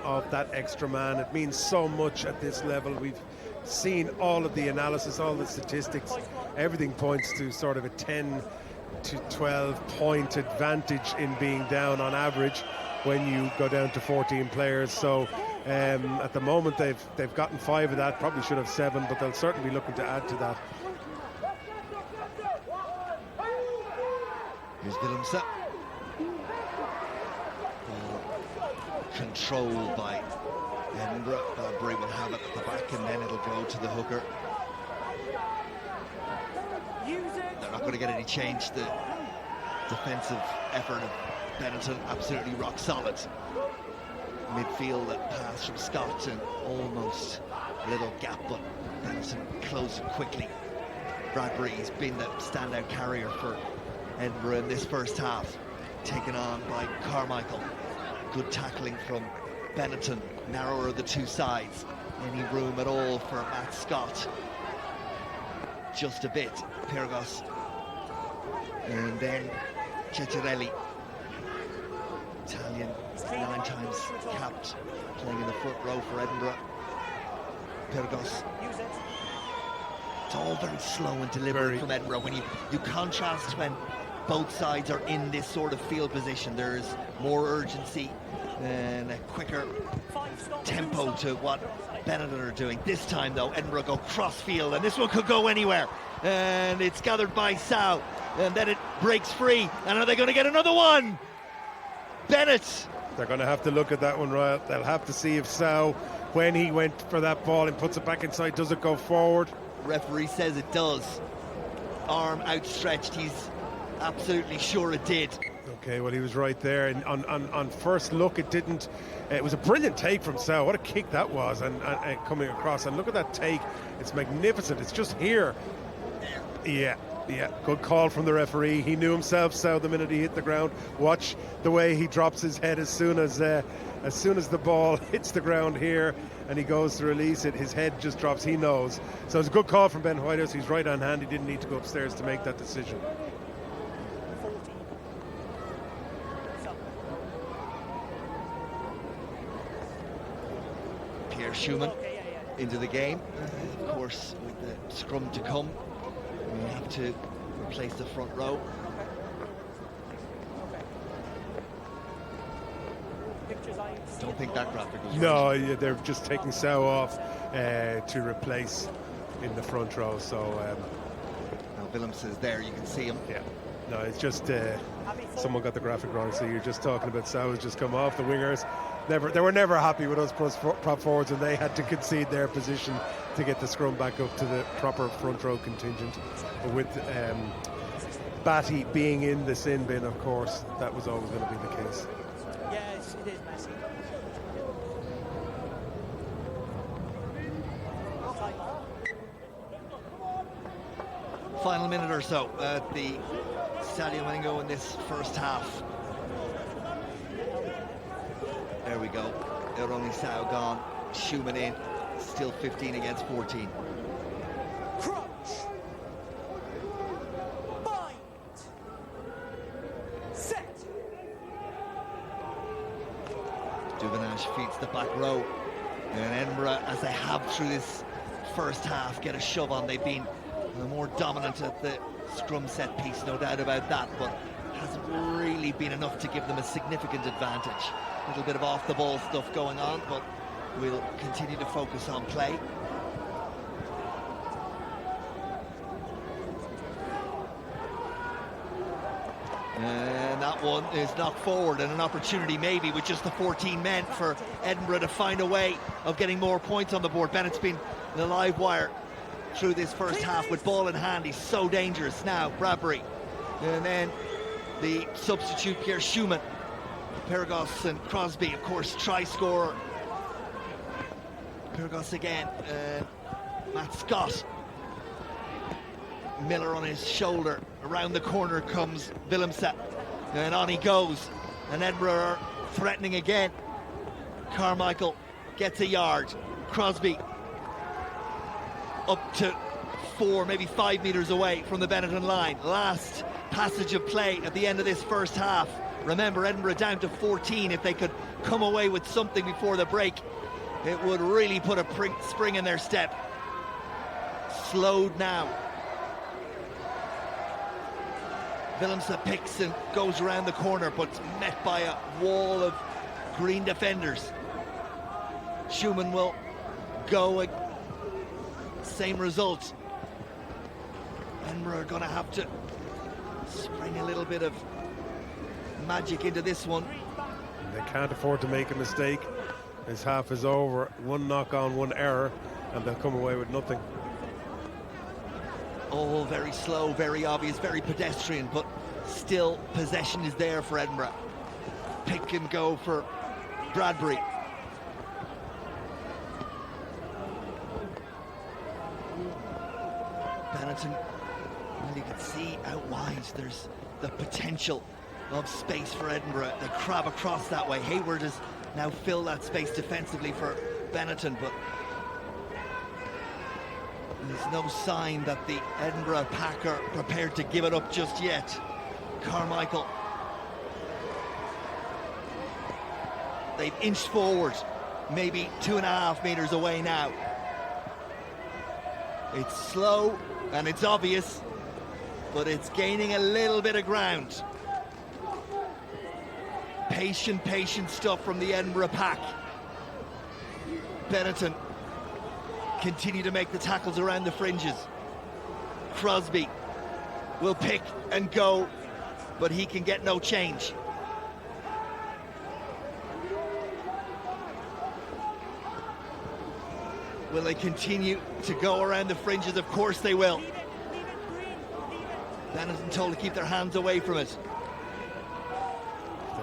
of that extra man. It means so much at this level. We've seen all of the analysis, all the statistics. Everything points to sort of a 10 to 12 point advantage in being down on average when you go down to 14 players. So at the moment they've gotten 5 of that, probably should have 7, but they'll certainly be looking to add to that. Here's Willemse. Controlled by Edinburgh. Bradbury will have it at the back, and then it'll go to the hooker. They're not going to get any change. The defensive effort of Benetton absolutely rock solid. Midfield, that pass from Scott, and almost a little gap, but Benetton closed it quickly. Bradbury's been the standout carrier for Edinburgh in this first half, taken on by Carmichael. Good tackling from Benetton, narrower of the two sides. Any room at all for Matt Scott? Just a bit. Pyrgos, and then Ceccarelli, Italian, 9 times capped, playing in the front row for Edinburgh. Pyrgos. It's all very slow and deliberate from Edinburgh. When you contrast when both sides are in this sort of field position, there's more urgency and a quicker tempo to what Benetton are doing. This time though, Edinburgh go cross field, and this one could go anywhere, and it's gathered by Sow, and then it breaks free, and are they going to get another one? Bennett. They're going to have to look at that one, right? They'll have to see if Sow when he went for that ball and puts it back inside. Does it go forward? Referee says it does. Arm outstretched, he's absolutely sure it did. Okay, well, he was right there. And on first look, it didn't. It was a brilliant take from Sal. What a kick that was, and coming across. And look at that take. It's magnificent. It's just here. Yeah. Good call from the referee. He knew himself, Sal, the minute he hit the ground. Watch the way he drops his head as soon as the ball hits the ground here, and he goes to release it. His head just drops. He knows. So it's a good call from Ben Whitehouse. He's right on hand. He didn't need to go upstairs to make that decision. Schumann into the game. Of course, with the scrum to come, we have to replace the front row. Don't think that graphic was No, right. yeah, they're just taking Sow off to replace in the front row. So now Willems is there, you can see him. Yeah, no, it's just someone got the graphic wrong. So you're just talking about Sow has just come off. The wingers they were never happy with us prop forwards, and they had to concede their position to get the scrum back up to the proper front row contingent. But with Batty being in the sin bin, of course, that was always going to be the case. Yes, it is messy. Final minute or so at the Stadio Monigo in this first half. There we go. Only Sow gone. Schumann in. Still 15 against 14. Crunch. Bind. Set. Duvanash feeds the back row. And Edinburgh, as they have through this first half, get a shove on. They've been more dominant at the scrum set piece, no doubt about that, but hasn't really been enough to give them a significant advantage. A little bit of off-the-ball stuff going on, but we'll continue to focus on play. And that one is knocked forward, and an opportunity maybe with just the 14 men for Edinburgh to find a way of getting more points on the board. Bennett's been the live wire through this first half with ball in hand. He's so dangerous now, Bradbury. And then the substitute here, Schumann. Pergos and Crosbie, of course, try-scorer. Pergos again, Matt Scott. Miller on his shoulder. Around the corner comes Willemse, and on he goes. And Edinburgh are threatening again. Carmichael gets a yard. Crosbie up to 4, maybe 5 meters away from the Benetton line. Last passage of play at the end of this first half. Remember, Edinburgh down to 14. If they could come away with something before the break, it would really put a spring in their step. Slowed now. Willemse picks and goes around the corner, but met by a wall of green defenders. Schumann will go. Same result. Edinburgh are going to have to spring a little bit of magic into this one. They can't afford to make a mistake. This half is over. One knock on, one error, and they'll come away with nothing. All very slow, very obvious, very pedestrian, but still possession is there for Edinburgh. Pick and go for Bradbury. Benetton, well, you can see out wide there's the potential of space for Edinburgh. They crab across that way. Hayward has now filled that space defensively for Benetton, but there's no sign that the Edinburgh pack are prepared to give it up just yet. Carmichael. They've inched forward, maybe 2.5 meters away now. It's slow and it's obvious, but it's gaining a little bit of ground. Patient stuff from the Edinburgh pack. Benetton continue to make the tackles around the fringes. Crosbie will pick and go, but he can get no change. Will they continue to go around the fringes? Of course they will. Benetton told to keep their hands away from it.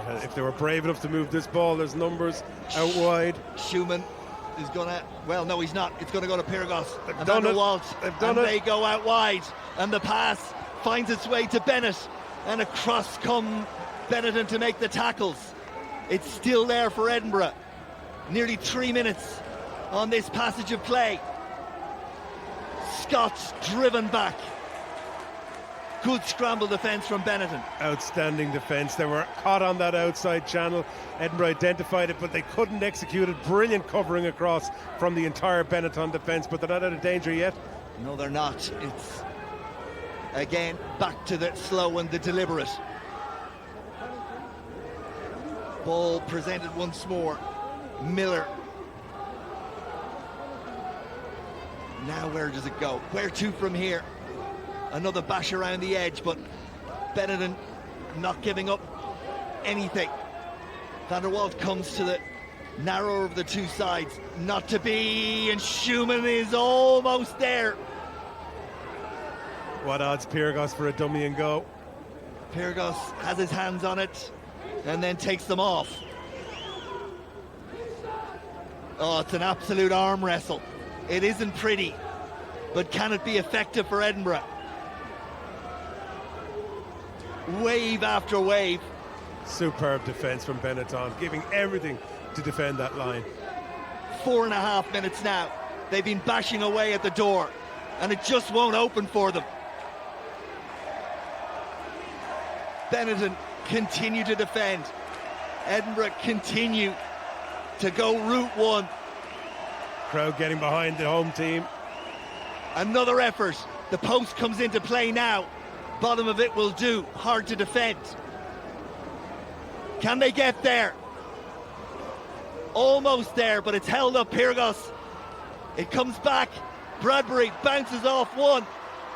If they were brave enough to move this ball, there's numbers out wide. Schumann is going to, well, no, he's not. It's going to go to Pyrgos. They've and done it. They've done it. They go out wide, and the pass finds its way to Bennett, and across come Benetton to make the tackles. It's still there for Edinburgh. Nearly 3 minutes on this passage of play. Scott's driven back. Good scramble defence from Benetton. Outstanding defence. They were caught on that outside channel. Edinburgh identified it, but they couldn't execute it. Brilliant covering across from the entire Benetton defence, but they're not out of danger yet. No, they're not. It's, again, back to the slow and the deliberate. Ball presented once more. Miller. Now where does it go? Where to from here? Another bash around the edge, but Benetton not giving up anything. Van der Walt comes to the narrower of the two sides. Not to be, and Schumann is almost there. What odds Pyrgos for a dummy and go? Pyrgos has his hands on it and then takes them off. Oh, it's an absolute arm wrestle. It isn't pretty, but can it be effective for Edinburgh? Wave after wave. Superb defence from Benetton, giving everything to defend that line. 4.5 minutes now. They've been bashing away at the door, and it just won't open for them. Benetton continue to defend. Edinburgh continue to go route one. Crowd getting behind the home team. Another effort. The post comes into play now. Bottom of it will do. Hard to defend. Can they get there? Almost there, but it's held up. Pyrgos. It comes back. Bradbury bounces off one,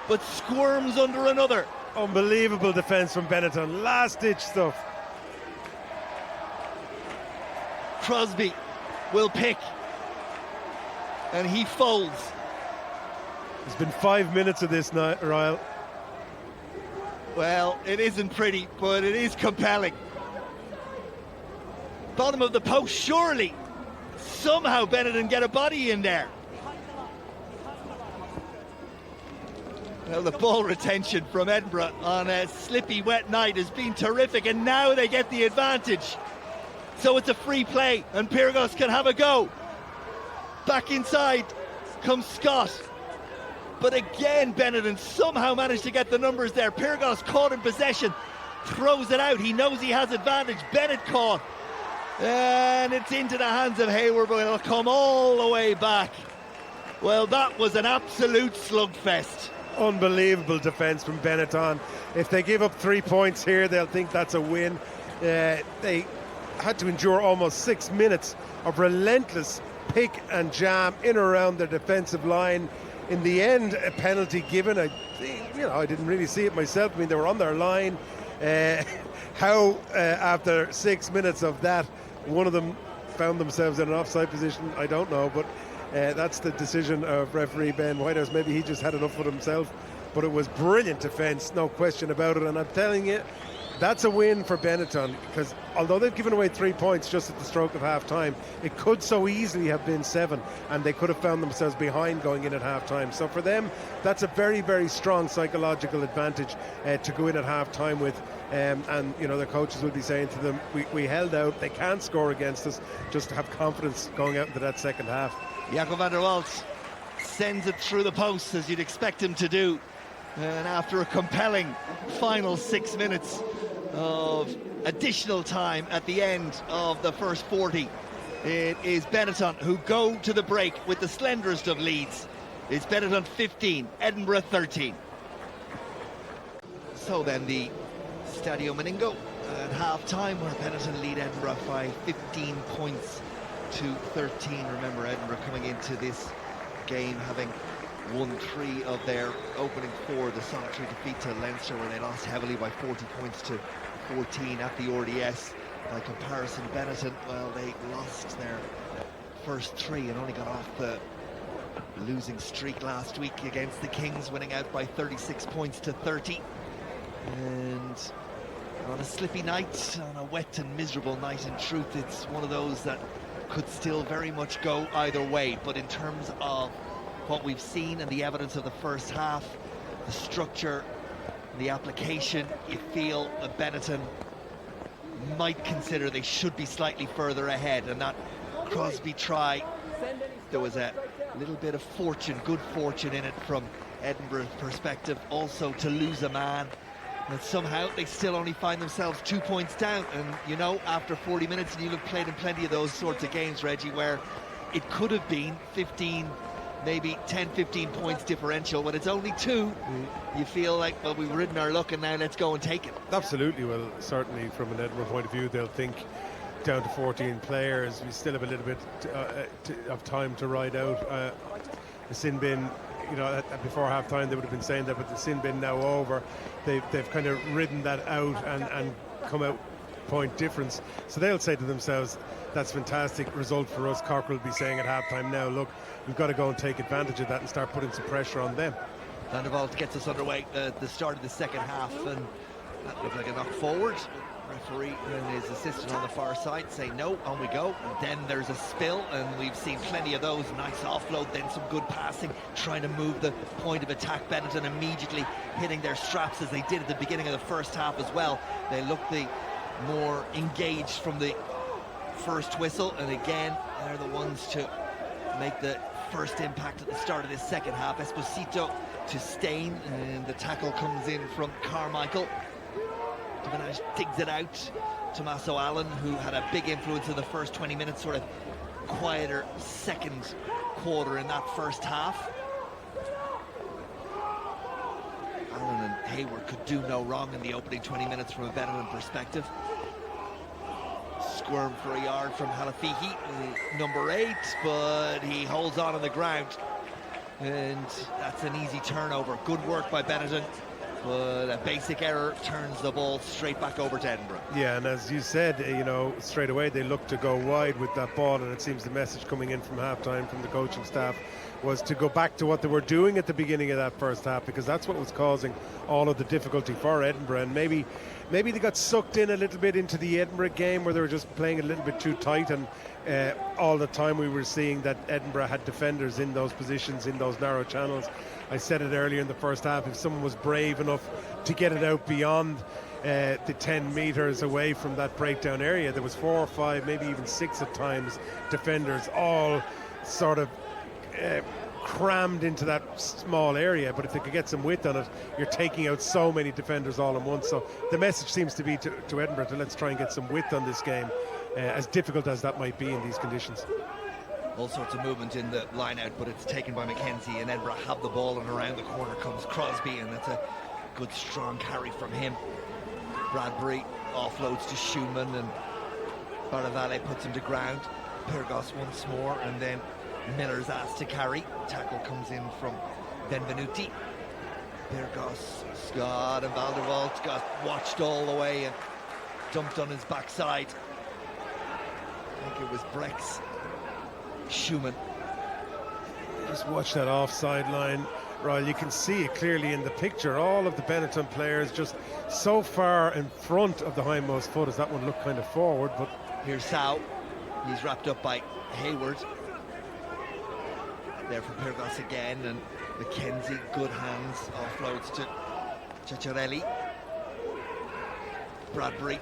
but squirms under another. Unbelievable defence from Benetton. Last-ditch stuff. Crosbie will pick, and he folds. There's been 5 minutes of this night, Ryle. Well, it isn't pretty, but it is compelling. Bottom of the post, surely. Somehow Benetton get a body in there. Well, the ball retention from Edinburgh on a slippy, wet night has been terrific, and now they get the advantage. So it's a free play, and Pyrgos can have a go. Back inside comes Scott. But again, Benetton somehow managed to get the numbers there. Pyrgos caught in possession, throws it out. He knows he has advantage. Bennett caught. And it's into the hands of Hayward, but it'll come all the way back. Well, that was an absolute slugfest. Unbelievable defence from Benetton. If they give up 3 points here, they'll think that's a win. They had to endure almost 6 minutes of relentless pick and jam in and around their defensive line. In the end, a penalty given. I didn't really see it myself. I mean, they were on their line. How after 6 minutes of that, one of them found themselves in an offside position, I don't know, but that's the decision of referee Ben Whitehouse. Maybe he just had enough with himself, but it was brilliant defence, no question about it. And I'm telling you, that's a win for Benetton, because although they've given away 3 points just at the stroke of half time, it could so easily have been 7, and they could have found themselves behind going in at half time. So for them, that's a very, very strong psychological advantage to go in at half time with. And the coaches would be saying to them, we held out, they can't score against us, just to have confidence going out into that second half. Jacob van der Walt sends it through the post, as you'd expect him to do. And after a compelling final 6 minutes of additional time at the end of the first 40, it is Benetton who go to the break with the slenderest of leads. It's Benetton 15, Edinburgh 13. So then the Stadio Monigo at half-time, where Benetton lead Edinburgh by 15 points to 13. Remember, Edinburgh coming into this game having won 3 of their opening 4, the solitary defeat to Leinster, where they lost heavily by 40 points to 14 at the RDS. By comparison, Benetton, well, they lost their first 3 and only got off the losing streak last week against the Kings, winning out by 36 points to 30. And on a slippy night, on a wet and miserable night, in truth, it's one of those that could still very much go either way. But in terms of what we've seen and the evidence of the first half, the structure, the application, you feel that Benetton might consider they should be slightly further ahead. And that Crosbie try, there was a little bit of fortune, good fortune in it from Edinburgh's perspective, also to lose a man. And somehow they still only find themselves 2 points down. And you know, after 40 minutes, and you've played in plenty of those sorts of games, Reggie, where it could have been 15, maybe 10, 15 points differential. When it's only 2, you feel like, well, we've ridden our luck and now let's go and take it. Absolutely. Well, certainly from an Edinburgh point of view, they'll think down to 14 players. We still have a little bit of time to ride out. The sin bin, you know, before half-time they would have been saying that, but the sin bin now over. They've kind of ridden that out and come out point difference. So they'll say to themselves, that's fantastic result for us. Cork will be saying at half-time now, look, we've got to go and take advantage of that and start putting some pressure on them. Van der Vault gets us underway at the start of the second half, and that looked like a knock forward. Referee and his assistant on the far side say no, on we go. And then there's a spill, and we've seen plenty of those. Nice offload, then some good passing, trying to move the point of attack. Benetton immediately hitting their straps, as they did at the beginning of the first half as well. They looked the more engaged from the first whistle, and again they're the ones to make the first impact at the start of this second half. Esposito to Stain, and the tackle comes in from Carmichael. Divinage digs it out. Tommaso Allen, who had a big influence in the first 20 minutes, sort of quieter second quarter in that first half. Allen and Hayward could do no wrong in the opening 20 minutes from a Benetton perspective. Squirm for a yard from Halafihi, number 8, but he holds on the ground. And that's an easy turnover. Good work by Benetton, but a basic error turns the ball straight back over to Edinburgh. Yeah, and as you said, you know, straight away they looked to go wide with that ball, and it seems the message coming in from halftime from the coaching staff was to go back to what they were doing at the beginning of that first half, because that's what was causing all of the difficulty for Edinburgh. And maybe they got sucked in a little bit into the Edinburgh game, where they were just playing a little bit too tight, and all the time we were seeing that Edinburgh had defenders in those positions, in those narrow channels. I said it earlier in the first half, if someone was brave enough to get it out beyond the 10 metres away from that breakdown area, there was 4 or 5, maybe even 6 at times, defenders all sort of crammed into that small area. But if they could get some width on it, you're taking out so many defenders all at once. So the message seems to be to Edinburgh to let's try and get some width on this game, as difficult as that might be in these conditions. All sorts of movement in the line out, but it's taken by McKenzie, and Edinburgh have the ball, and around the corner comes Crosbie, and that's a good strong carry from him. Bradbury offloads to Schumann, and Baravale puts him to ground. Pyrgos once more, and then Miller's asked to carry. Tackle comes in from Benvenuti. Pyrgos, Scott, and Van der Vault got watched all the way and dumped on his backside. I think it was Brex. Schumann. Just watch that offside line, Royal. You can see it clearly in the picture. All of the Benetton players just so far in front of the hindmost foot, as that one looked kind of forward. But here's Sau. He's wrapped up by Hayward. There for Pyrgos again, and McKenzie, good hands, offloads to Ciccarelli. Bradbury.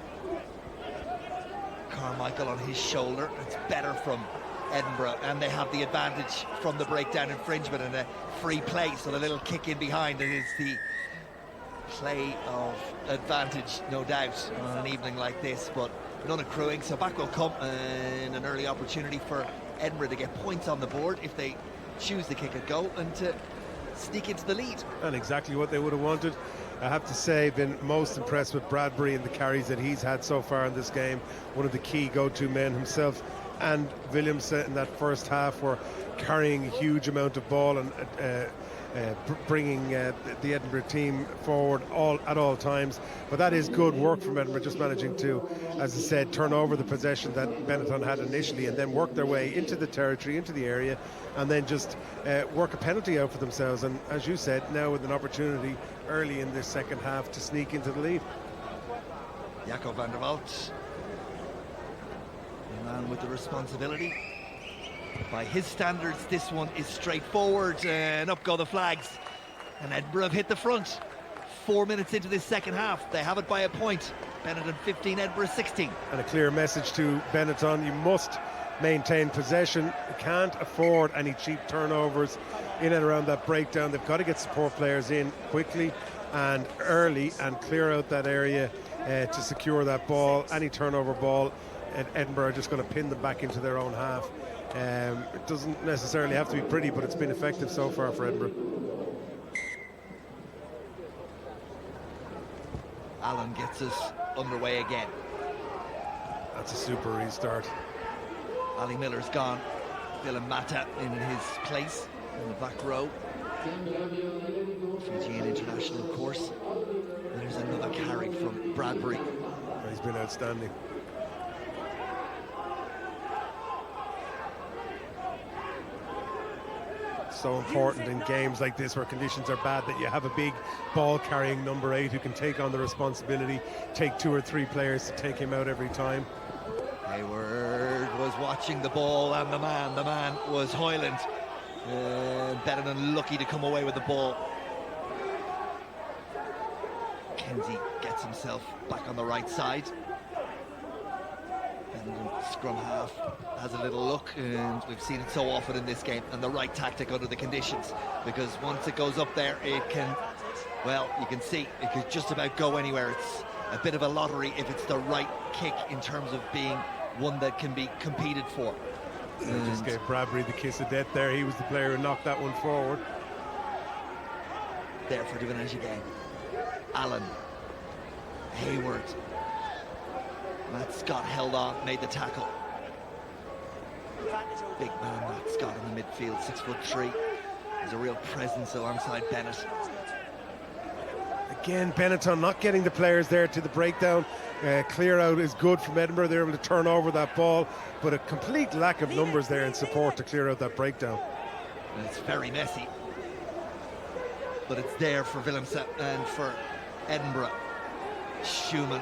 Carmichael on his shoulder. It's better from Edinburgh, and they have the advantage from the breakdown infringement and a free play, so the little kick in behind it is the play of advantage, no doubt, on an evening like this, but none accruing, so back will come, and an early opportunity for Edinburgh to get points on the board if they choose to kick a goal and to sneak into the lead. And exactly what they would have wanted. I have to say, been most impressed with Bradbury and the carries that he's had so far in this game. One of the key go-to men himself, and Williams in that first half were carrying a huge amount of ball, and bringing the Edinburgh team forward at all times. But that is good work from Edinburgh, just managing to, as I said, turn over the possession that Benetton had initially and then work their way into the territory, into the area, and then just work a penalty out for themselves. And as you said, now with an opportunity early in this second half to sneak into the lead. Jacob van der Walt, the man with the responsibility. By his standards, this one is straightforward, and up go the flags. And Edinburgh have hit the front. 4 minutes into this second half, they have it by a point. Benetton 15, Edinburgh 16. And a clear message to Benetton: you must maintain possession. You can't afford any cheap turnovers in and around that breakdown. They've got to get support players in quickly and early and clear out that area to secure that ball. Any turnover ball, Edinburgh are just going to pin them back into their own half. It doesn't necessarily have to be pretty, but it's been effective so far for Edinburgh. Allen gets us underway again. That's a super restart. Ali Miller's gone. Dylan Mata in his place in the back row. Fijian international course. And there's another carry from Bradbury. He's been outstanding. So important in games like this where conditions are bad that you have a big ball carrying number 8 who can take on the responsibility, take 2 or 3 players to take him out every time. Hayward was watching the ball, and the man was Hoyland. Benetton lucky to come away with the ball. Kenzie gets himself back on the right side. Benetton scrum half has a little look, and we've seen it so often in this game, and the right tactic under the conditions, because once it goes up there, it can, well, you can see it could just about go anywhere. It's a bit of a lottery if it's the right kick in terms of being one that can be competed for. And just gave Bradbury the kiss of death there. He was the player who knocked that one forward. There for Divinage again. Allen, Hayward. Matt Scott held on, made the tackle. Big man Matt Scott in the midfield, 6'3". He's a real presence alongside Bennett. Again, Benetton not getting the players there to the breakdown. Clear out is good from Edinburgh. They're able to turn over that ball, but a complete lack of numbers there in support to clear out that breakdown. And it's very messy, but it's there for Willemse and for Edinburgh. Schumann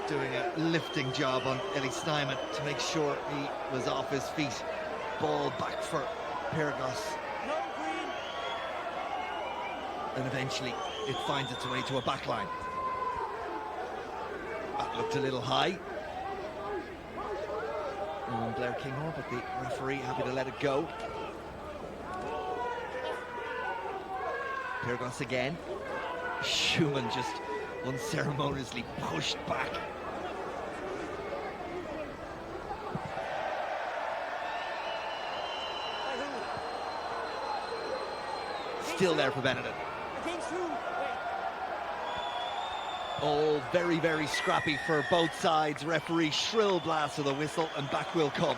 doing a lifting job on Ellie Snyman to make sure he was off his feet. Ball back for Pyrgos. And eventually it finds its way to a back line. That looked a little high. And Blair Kinghorn, but the referee happy to let it go. Pyrgos again. Schumann just unceremoniously pushed back. Still there for Benetton. All very, very scrappy for both sides. Referee shrill blast of the whistle, and back will come.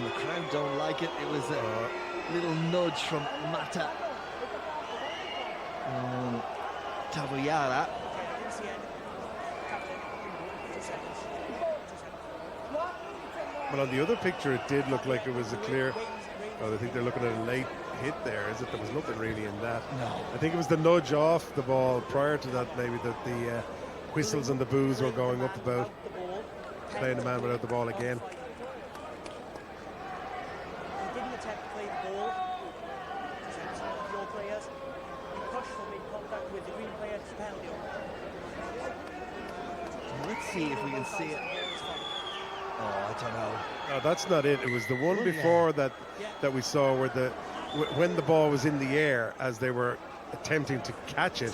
The crowd don't like it. It was a little nudge from Mata. Tavuyara. Well, on the other picture, it did look like it was a clear. Oh, I think they're looking at a late hit there. Is it? There was nothing really in that. No. I think it was the nudge off the ball prior to that, maybe, that the whistles and the boos were going up about. Playing the man without the ball again. He didn't attempt to play the ball. Your players. He pushed for mid contact with the green player to penalty. Let's see if we can see it. Oh, I don't know. No, that's not it. It was the one before that we saw where when the ball was in the air as they were attempting to catch it,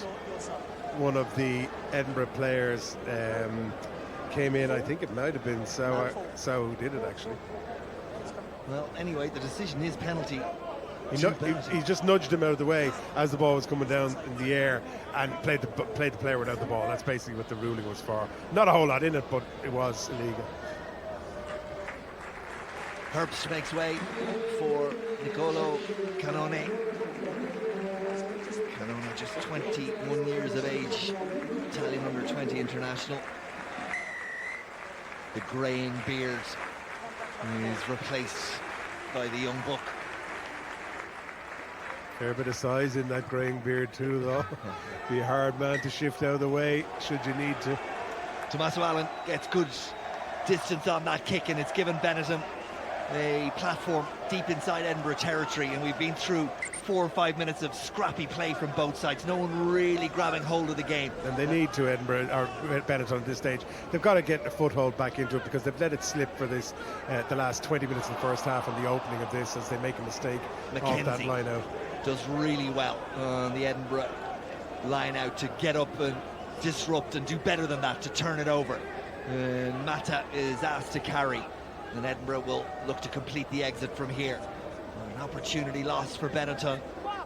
one of the Edinburgh players came in. I think it might have been Sau who did it, actually. Well, anyway, the decision is penalty. He just nudged him out of the way as the ball was coming down in the air and played the player without the ball. That's basically what the ruling was for. Not a whole lot in it, but it was illegal. Herbst makes way for Nicolo Canone. Canone, just 21 years of age, Italian under-20 international. The greying beard is replaced by the young buck. Fair bit of size in that greying beard too, though. Be a hard man to shift out of the way should you need to. Tommaso Allen gets good distance on that kick, and it's given Benetton a platform deep inside Edinburgh territory, and we've been through 4 or 5 minutes of scrappy play from both sides. No one really grabbing hold of the game. And they need to, Edinburgh, or Benetton at this stage. They've got to get a foothold back into it, because they've let it slip for this, the last 20 minutes of the first half and the opening of this, as they make a mistake off that line out. Does really well on the Edinburgh line out to get up and disrupt, and do better than that to turn it over. And Mata is asked to carry, and Edinburgh will look to complete the exit from here. An opportunity lost for Benetton.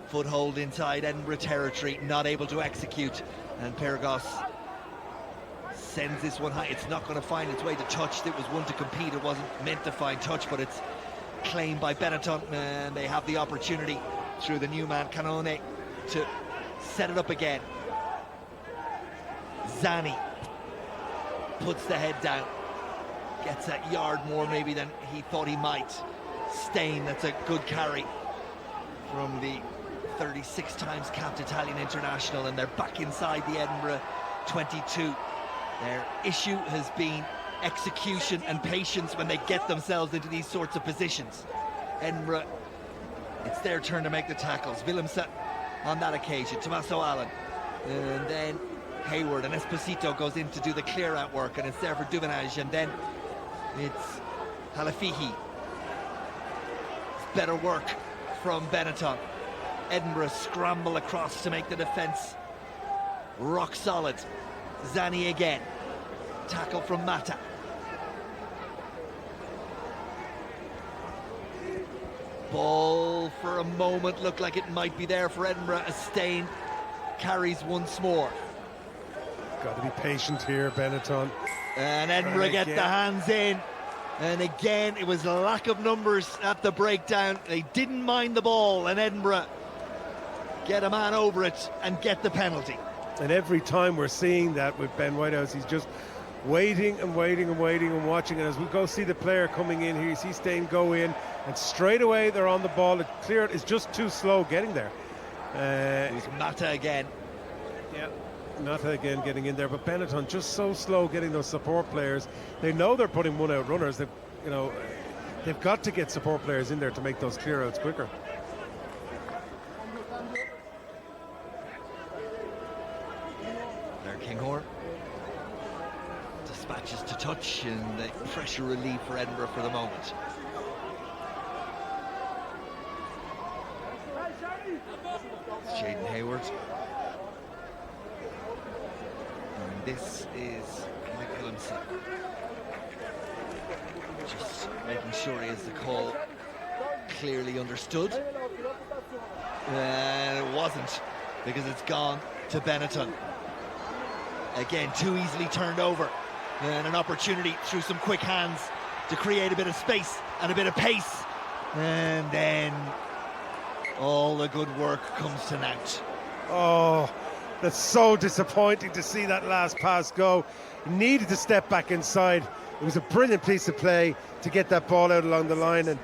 Foothold inside Edinburgh territory, not able to execute, and Pergos sends this one high. It's not going to find its way to touch. It was one to compete. It wasn't meant to find touch, but it's claimed by Benetton, and they have the opportunity through the new man Canone to set it up again. Zani puts the head down, gets that yard more maybe than he thought he might. Stain, that's a good carry from the 36 times capped Italian international, and they're back inside the Edinburgh 22. Their issue has been execution and patience when they get themselves into these sorts of positions. Edinburgh, it's their turn to make the tackles. Willemse on that occasion, Tommaso Allen, and then Hayward, and Esposito goes in to do the clear out work, and it's there for Duvenage, and then it's Halafihi. Better work from Benetton. Edinburgh scramble across to make the defence rock solid. Zani again, tackle from Mata. Ball for a moment looked like it might be there for Edinburgh as Stain carries once more. Got to be patient here, Benetton. And Edinburgh get the hands in. And again, it was a lack of numbers at the breakdown. They didn't mind the ball, and Edinburgh get a man over it and get the penalty. And every time we're seeing that with Ben Whitehouse, he's just waiting and waiting and waiting and watching. And as we go see the player coming in here, you see Stain go in, and straight away they're on the ball. It's clear it's just too slow getting there. It's Mata again. Yeah. Mata again getting in there, but Benetton just so slow getting those support players. They know they're putting one out runners. They've got to get support players in there to make those clear outs quicker. There, Kinghorn dispatches to touch, and the pressure relief for Edinburgh for the moment. It's Jaden Hayward. And this is Mike Willemse. Just making sure he has the call clearly understood. And it wasn't, because it's gone to Benetton. Again, too easily turned over. And an opportunity through some quick hands to create a bit of space and a bit of pace. And then all the good work comes to naught. Oh, that's so disappointing to see that last pass go. He needed to step back inside. It was a brilliant piece of play to get that ball out along the line, and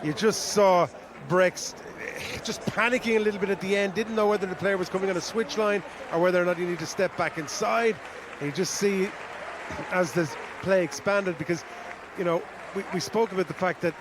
you just saw Brex just panicking a little bit at the end. Didn't know whether the player was coming on a switch line or whether or not he needed to step back inside. And you just see as the play expanded, because we spoke about the fact that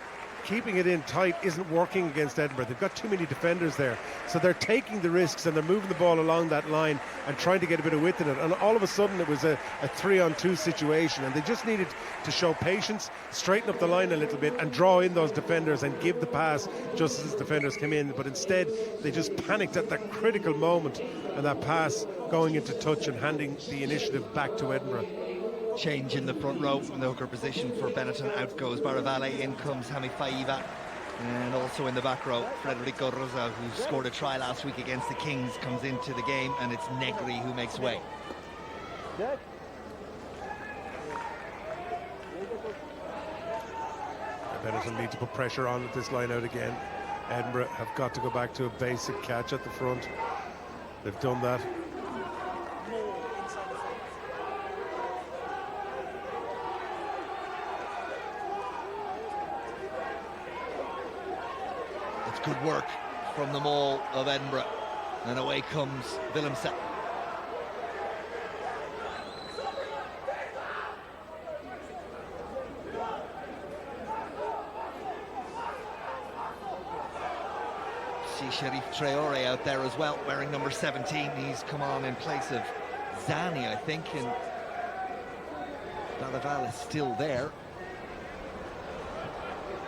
keeping it in tight isn't working against Edinburgh. They've got too many defenders there, so they're taking the risks and they're moving the ball along that line and trying to get a bit of width in it, and all of a sudden it was a 3-on-2 situation, and they just needed to show patience, straighten up the line a little bit and draw in those defenders and give the pass just as the defenders came in. But instead they just panicked at that critical moment, and that pass going into touch and handing the initiative back to Edinburgh. Change in the front row in the hooker position for Benetton. Out goes Baravale, in comes Hami Faiva, and also in the back row Federico Rosa, who scored a try last week against the Kings, comes into the game, and it's Negri who makes way. Benetton need to put pressure on at this line out again. Edinburgh have got to go back to a basic catch at the front. They've done that. More inside the front. It's good work from the maul of Edinburgh. And away comes Willemse. See Sharif Traore out there as well, wearing number 17. He's come on in place of Zani, I think, and Balaval is still there.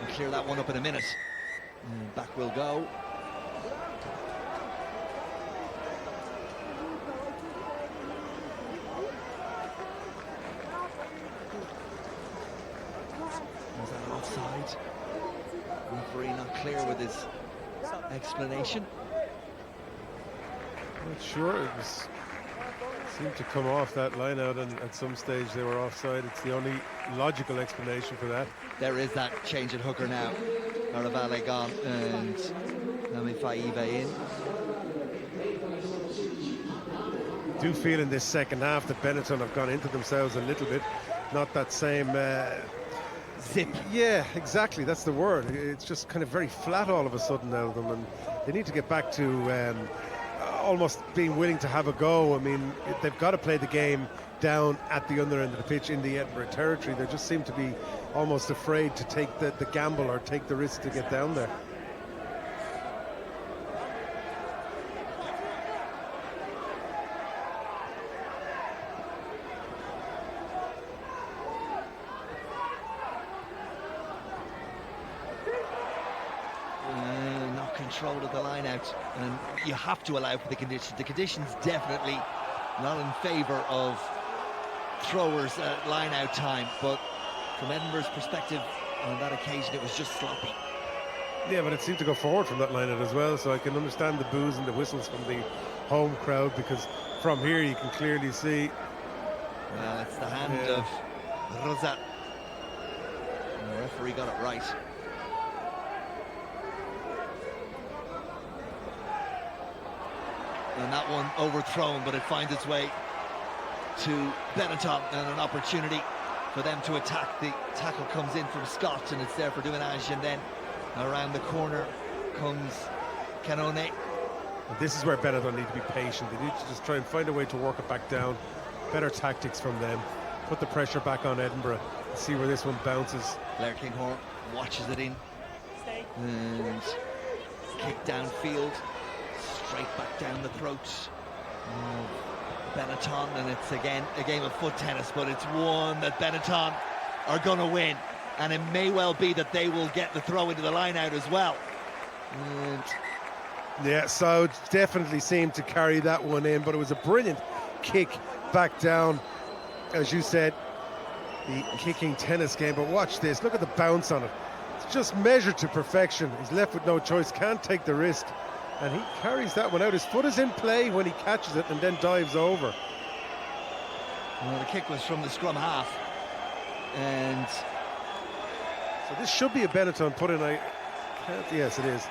We'll clear that one up in a minute. And back we'll go. Was that an offside? Referee not clear with his explanation. Not sure. Seemed to come off that line out, and at some stage they were offside. It's the only logical explanation for that. There is that change at hooker now. Maravale gone and Nami Faiva in. I do feel in this second half that Benetton have gone into themselves a little bit. Not that same Zip. Yeah, exactly, that's the word. It's just kind of very flat all of a sudden out of them, and they need to get back to almost being willing to have a go. I mean, they've got to play the game down at the under end of the pitch in the Edinburgh territory. They just seem to be almost afraid to take the gamble or take the risk to get down there. Not control of the line out, and you have to allow for the conditions. The conditions definitely not in favour of throwers at line out time, but from Edinburgh's perspective on that occasion it was just sloppy. Yeah, but it seemed to go forward from that line out as well, so I can understand the boos and the whistles from the home crowd, because from here you can clearly see. Well, it's the hand of Rosa. And the referee got it right. And that one overthrown, but it finds its way to Benetton, and an opportunity for them to attack. The tackle comes in from Scott, and it's there for Duinage, and then around the corner comes Canone. This is where Benetton need to be patient. They need to just try and find a way to work it back down. Better tactics from them. Put the pressure back on Edinburgh. See where this one bounces. Blair Kinghorn watches it in. Stay. And kick downfield. Straight back down the throat of Benetton, and it's again a game of foot tennis, but it's one that Benetton are going to win, and it may well be that they will get the throw into the line out as well. And yeah, so definitely seemed to carry that one in, but it was a brilliant kick back down, as you said, the kicking tennis game. But watch this, look at the bounce on it. It's just measured to perfection. He's left with no choice, can't take the risk. And he carries that one out. His foot is in play when he catches it and then dives over. well, the kick was from the scrum half, and So this should be a Benetton put in. Yes, it is.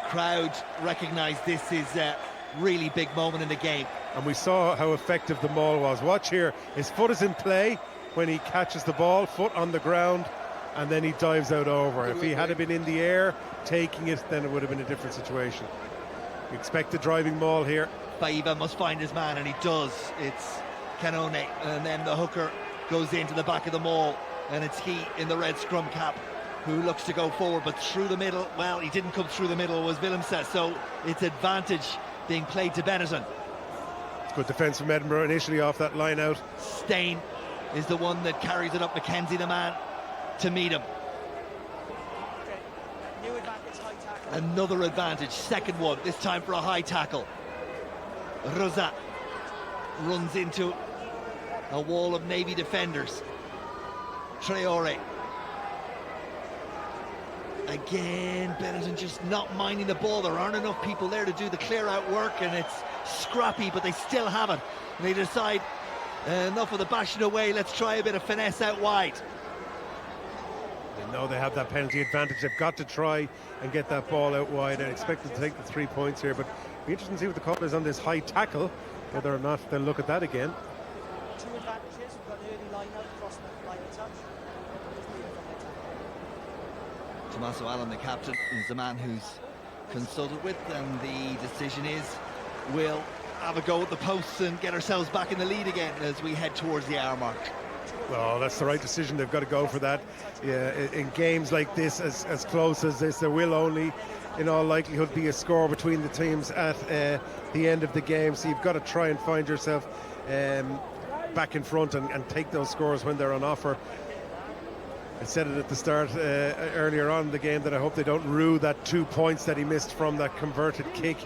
crowd recognise this is a really big moment in the game. And we saw how effective the maul was. Watch here. His foot is in play when he catches the ball, foot on the ground, and then he dives out over. If he had been in the air taking it, then it would have been a different situation. We expect the driving maul here. Faiva must find his man, and he does. It's Canone, and then the hooker goes into the back of the maul, and it's he in the red scrum cap who looks to go forward, but through the middle, well, he didn't come through the middle, it was Willemse, so it's advantage being played to Benetton. Good defence from Edinburgh initially off that line out. Stain is the one that carries it up. Mackenzie, the man to meet him. Okay. New advantage, high tackle. Another advantage, second one, this time for a high tackle. Rosa runs into a wall of Navy defenders. Traore. Again, Benetton just not minding the ball. There aren't enough people there to do the clear-out work, and it's scrappy, but they still have it. And they decide, enough of the bashing away, let's try a bit of finesse out wide. They know they have that penalty advantage. They've got to try and get that ball out wide. I expect them to take the 3 points here, but it'll be interesting to see what the call is on this high tackle, whether or not they'll look at that again. Two advantages. We've got an early line-out across the line of touch. Tommaso Allen, the captain, is the man who's consulted with, and the decision is we'll have a go at the posts and get ourselves back in the lead again as we head towards the hour mark. Well, that's the right decision. They've got to go for that. Yeah, in games like this, as close as this, there will only, in all likelihood, be a score between the teams at the end of the game. So you've got to try and find yourself back in front and take those scores when they're on offer. I said it at the start earlier on in the game that I hope they don't rue that 2 points that he missed from that converted kick,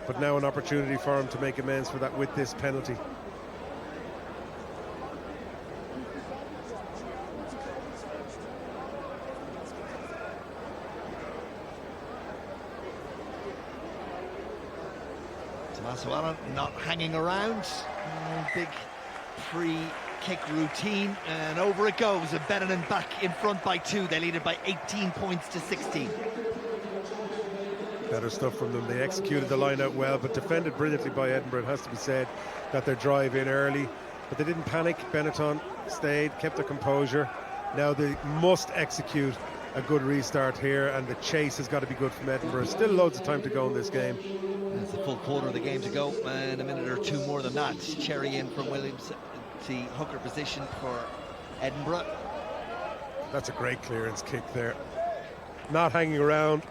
but now an opportunity for him to make amends for that with this penalty. Tommaso Allen not hanging around. Big free-kick routine, and over it goes. And Benetton back in front by 2. They lead it by 18 points to 16. Better stuff from them. They executed the line out well, but defended brilliantly by Edinburgh. It has to be said that their drive in early, but they didn't panic. Benetton stayed, kept their composure. Now they must execute a good restart here, and the chase has got to be good from Edinburgh. Still loads of time to go in this game. There's a full quarter of the game to go, and a minute or two more than that. Cherry in from Williams, the hooker position for Edinburgh. That's a great clearance kick there. Not hanging around.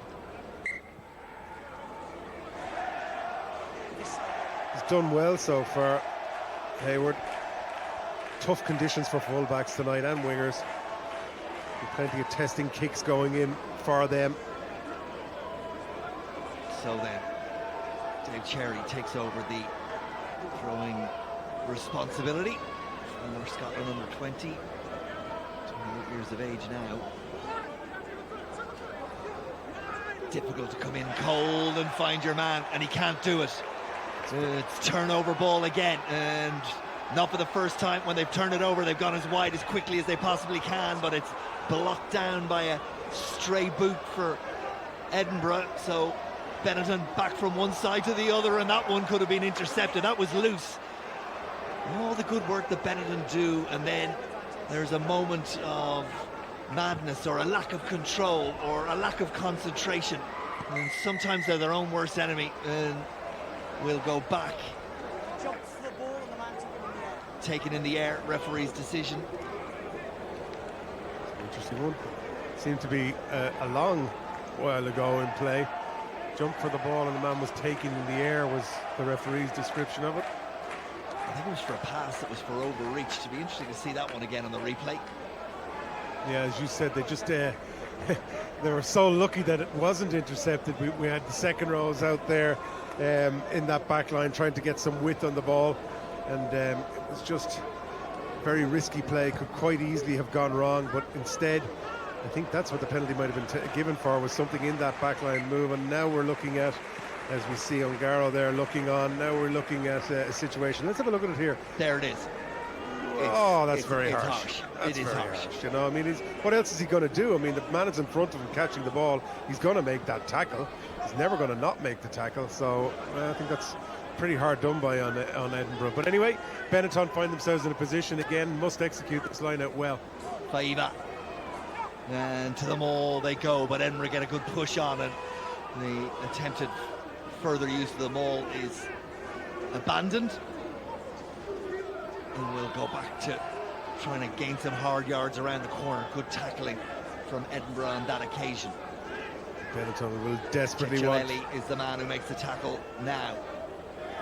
He's done well so far, Hayward. Tough conditions for fullbacks tonight and wingers. Plenty of testing kicks going in for them. So then, Dave Cherry takes over the throwing responsibility for Scotland under 20. 28 years of age now. Difficult to come in cold and find your man, and he can't do it. It's turnover ball again, and not for the first time. When they've turned it over, they've gone as wide as quickly as they possibly can, but it's blocked down by a stray boot for Edinburgh. So Benetton back from one side to the other, and that one could have been intercepted. That was loose. All the good work that Benetton do, and then there's a moment of madness or a lack of control or a lack of concentration, and sometimes they're their own worst enemy. And we'll go back. Jumps for the ball and the man took it in the air. Taken in the air, referee's decision. Interesting one. Seemed to be a long while ago in play. Jumped for the ball and the man was taken in the air was the referee's description of it. I think it was for a pass that was for overreach. To be interesting to see that one again on the replay. Yeah, as you said, they just they were so lucky that it wasn't intercepted. We had the second rows out there in that back line trying to get some width on the ball, and it was just very risky play. Could quite easily have gone wrong, but instead I think that's what the penalty might have been given for, was something in that backline move. And now we're looking at, as we see Ongaro there looking on, now we're looking at a situation. Let's have a look at it here. There it is. That's very harsh. That's very harsh. You know, I mean, what else is he going to do? I mean, the man is in front of him catching the ball. He's going to make that tackle. He's never going to not make the tackle. So I think that's pretty hard done by on Edinburgh. But anyway, Benetton find themselves in a position again, must execute this line out well. Faiva. And to the maul they go, but Edinburgh get a good push on, and the attempted further use of the maul is abandoned. And we'll go back to trying to gain some hard yards around the corner. Good tackling from Edinburgh on that occasion. Benetton will desperately want... Cicciarelli is the man who makes the tackle now.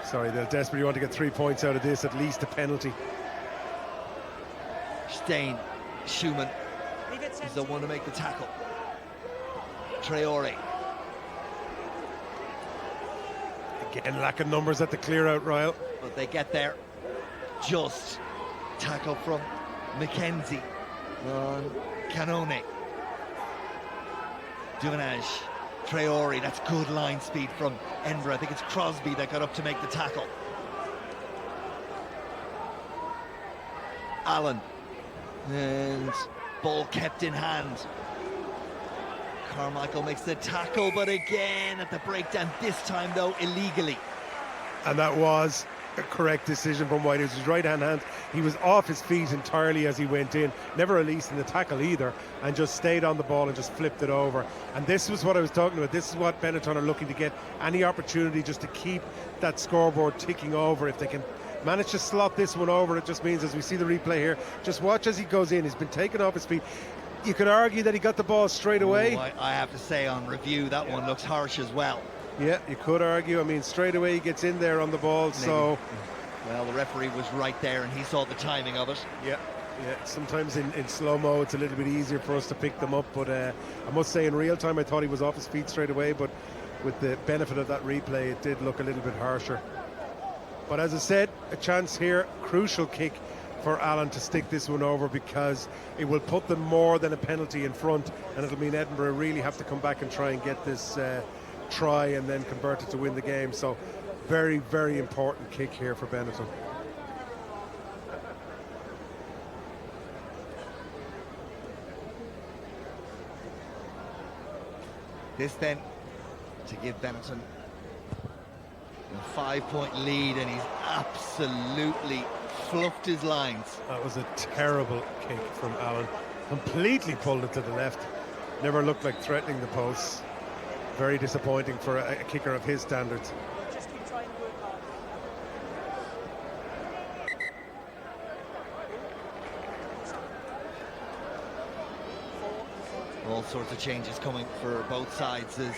Sorry, they'll desperately want to get 3 points out of this, at least a penalty. Stein, Schumann is the one to make the tackle. Traore. Again, lack of numbers at the clear-out, Ryle. But they get there. Just tackle from Mackenzie on Canone. Duvenage, Traore, that's good line speed from Edinburgh. I think it's Crosbie that got up to make the tackle. Allen, and ball kept in hand Carmichael makes the tackle, but again at the breakdown, this time though illegally. And that was a correct decision from White. It was his right-hand hand. He was off his feet entirely as he went in, never released in the tackle either, and just stayed on the ball and just flipped it over. And this was what I was talking about. This is what Benetton are looking to get, any opportunity just to keep that scoreboard ticking over. If they can manage to slot this one over, it just means, as we see the replay here, just watch as he goes in. He's been taken off his feet. You could argue that he got the ball straight away. I have to say on review that one looks harsh as well. Yeah, you could argue. I mean, straight away he gets in there on the ball. Maybe. So well, the referee was right there and he saw the timing of it. yeah, sometimes in slow-mo it's a little bit easier for us to pick them up, but I must say in real time I thought he was off his feet straight away, but with the benefit of that replay it did look a little bit harsher. But as I said, a chance here, crucial kick for Allen to stick this one over, because it will put them more than a penalty in front, and it'll mean Edinburgh really have to come back and try and get this try and then convert it to win the game. So very, very important kick here for Benetton. This then to give Benetton a 5-point lead, and he's absolutely fluffed his lines. That was a terrible kick from Allen. Completely pulled it to the left. Never looked like threatening the posts. Very disappointing for a kicker of his standards. Just keep trying to work hard. All sorts of changes coming for both sides as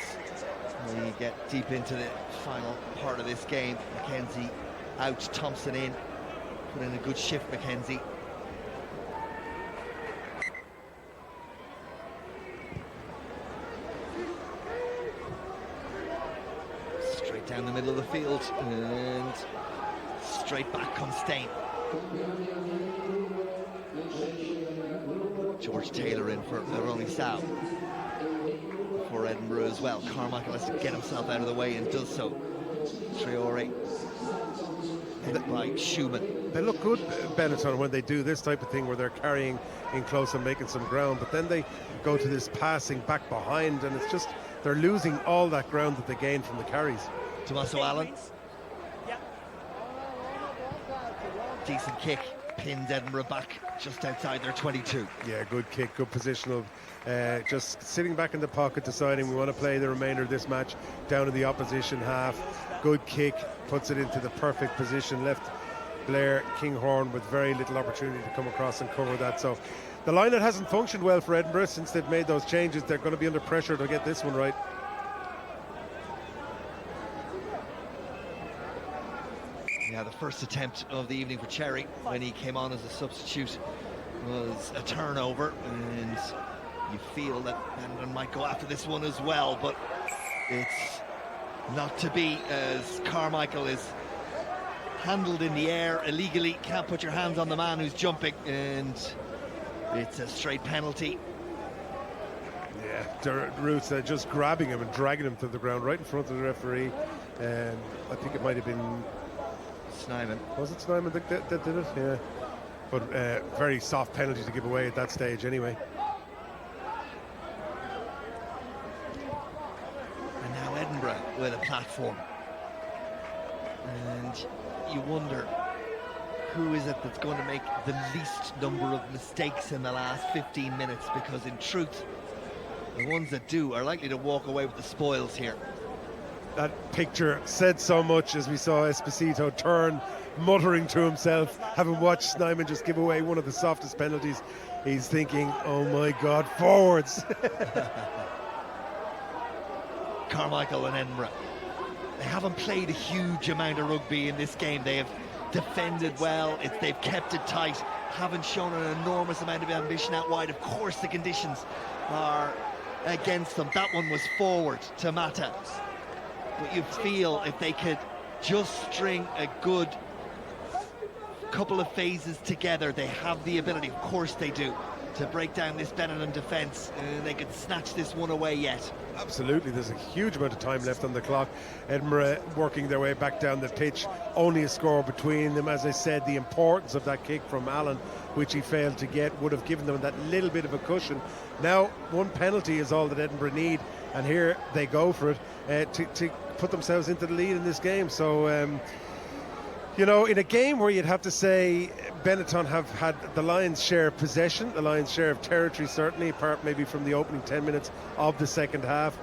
we get deep into the final part of this game. Mackenzie out, Thompson in. Put in a good shift, Mackenzie. Straight down the middle of the field, and straight back comes Stain. George Taylor in for Ronnie Sow. For Edinburgh as well. Carmichael has to get himself out of the way and does so. Traore headed by Schumann. They look good, Benetton, when they do this type of thing where they're carrying in close and making some ground, but then they go to this passing back behind, and it's just they're losing all that ground that they gained from the carries. Tommaso Allen. Yeah. Decent kick. Pins Edinburgh back just outside their 22. Yeah, good kick, good positional. Just sitting back in the pocket, deciding we want to play the remainder of this match down in the opposition half. Good kick, puts it into the perfect position. Left Blair Kinghorn with very little opportunity to come across and cover that. So the line that hasn't functioned well for Edinburgh since they've made those changes. They're going to be under pressure to get this one right. Yeah, the first attempt of the evening for Cherry when he came on as a substitute was a turnover, and you feel that Benetton might go after this one as well, but it's not to be, as Carmichael is handled in the air illegally. Can't put your hands on the man who's jumping, and it's a straight penalty. Yeah, Roots just grabbing him and dragging him to the ground right in front of the referee. I think it might have been Snyman. Was it Snyman that did it? Yeah. But very soft penalty to give away at that stage anyway. And now Edinburgh with a platform. And you wonder, who is it that's going to make the least number of mistakes in the last 15 minutes? Because in truth, the ones that do are likely to walk away with the spoils here. That picture said so much as we saw Esposito turn, muttering to himself, having watched Snyman just give away one of the softest penalties. He's thinking, oh my God, forwards. Carmichael and Edinburgh, they haven't played a huge amount of rugby in this game. They have defended well, they've kept it tight, haven't shown an enormous amount of ambition out wide. Of course the conditions are against them. That one was forward to Mata. But you feel if they could just string a good couple of phases together, they have the ability, of course they do, to break down this Benetton defence. They could snatch this one away yet. Absolutely, there's a huge amount of time left on the clock. Edinburgh working their way back down the pitch, only a score between them. As I said, the importance of that kick from Allen, which he failed to get, would have given them that little bit of a cushion. Now one penalty is all that Edinburgh need, and here they go for it to put themselves into the lead in this game. So you know, in a game where you'd have to say Benetton have had the lion's share of possession, the lion's share of territory certainly, apart maybe from the opening 10 minutes of the second half,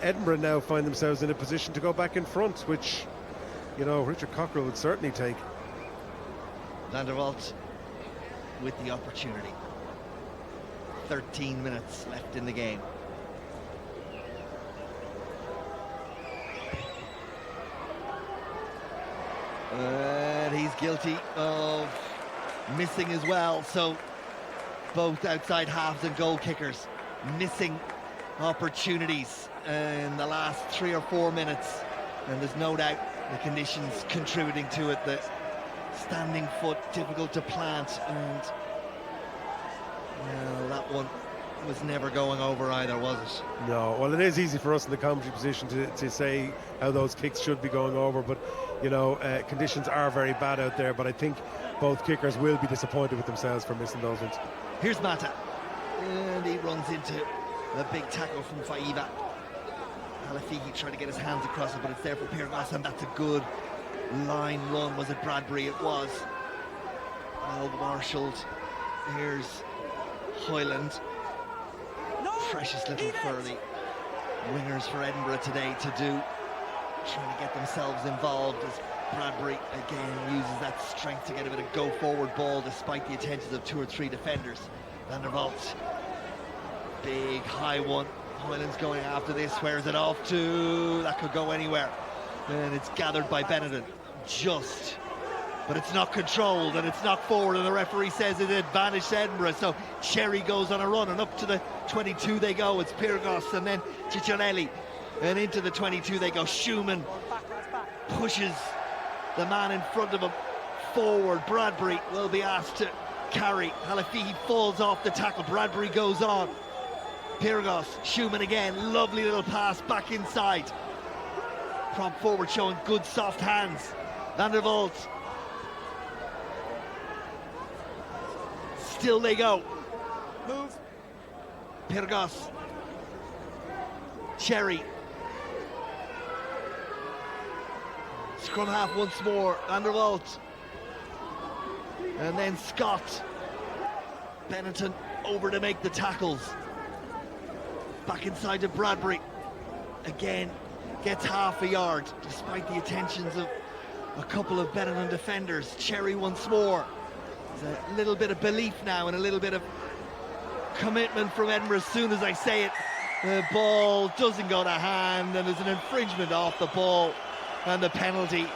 Edinburgh now find themselves in a position to go back in front, which, you know, Richard Cockrell would certainly take. Van der Walt with the opportunity. 13 minutes left in the game. And he's guilty of missing as well, so both outside halves and goal kickers missing opportunities in the last 3 or 4 minutes, and there's no doubt the conditions contributing to it. The standing foot, difficult to plant, and well, that one was never going over either, was it? No, well, it is easy for us in the commentary position to say how those kicks should be going over, but you know, conditions are very bad out there, but I think both kickers will be disappointed with themselves for missing those ones. Here's Mata, and he runs into the big tackle from Faiva. Halafihi tried to get his hands across it, but it's there for Pirgas, and that's a good line run. Was it Bradbury? It was. Well marshalled. Here's Hoyland. Precious little for the wingers for Edinburgh today to do, trying to get themselves involved as Bradbury again uses that strength to get a bit of go forward ball despite the attentions of 2 or 3 defenders. Van der Walt, big high one. Hoyland's going after this. Where's it off to? That could go anywhere, and it's gathered by Benetton just, but it's not controlled and it's knocked forward, and the referee says it advantaged Edinburgh. So Cherry goes on a run, and up to the 22 they go. It's Pirgos and then Cicciarelli, and into the 22 they go. Schumann pushes the man in front of him forward. Bradbury will be asked to carry. Halafihi falls off the tackle. Bradbury goes on. Pirgos, Schumann again, lovely little pass back inside. Prompt forward showing good soft hands. Van der Walt. Still they go. Move. Pirgos. Cherry. Scrum half once more. Van der Walt. And then Scott. Benetton over to make the tackles. Back inside to Bradbury. Again, gets half a yard despite the attentions of a couple of Benetton defenders. Cherry once more. There's a little bit of belief now and a little bit of commitment from Edinburgh. As soon as I say it, the ball doesn't go to hand, and there's an infringement off the ball, and the penalty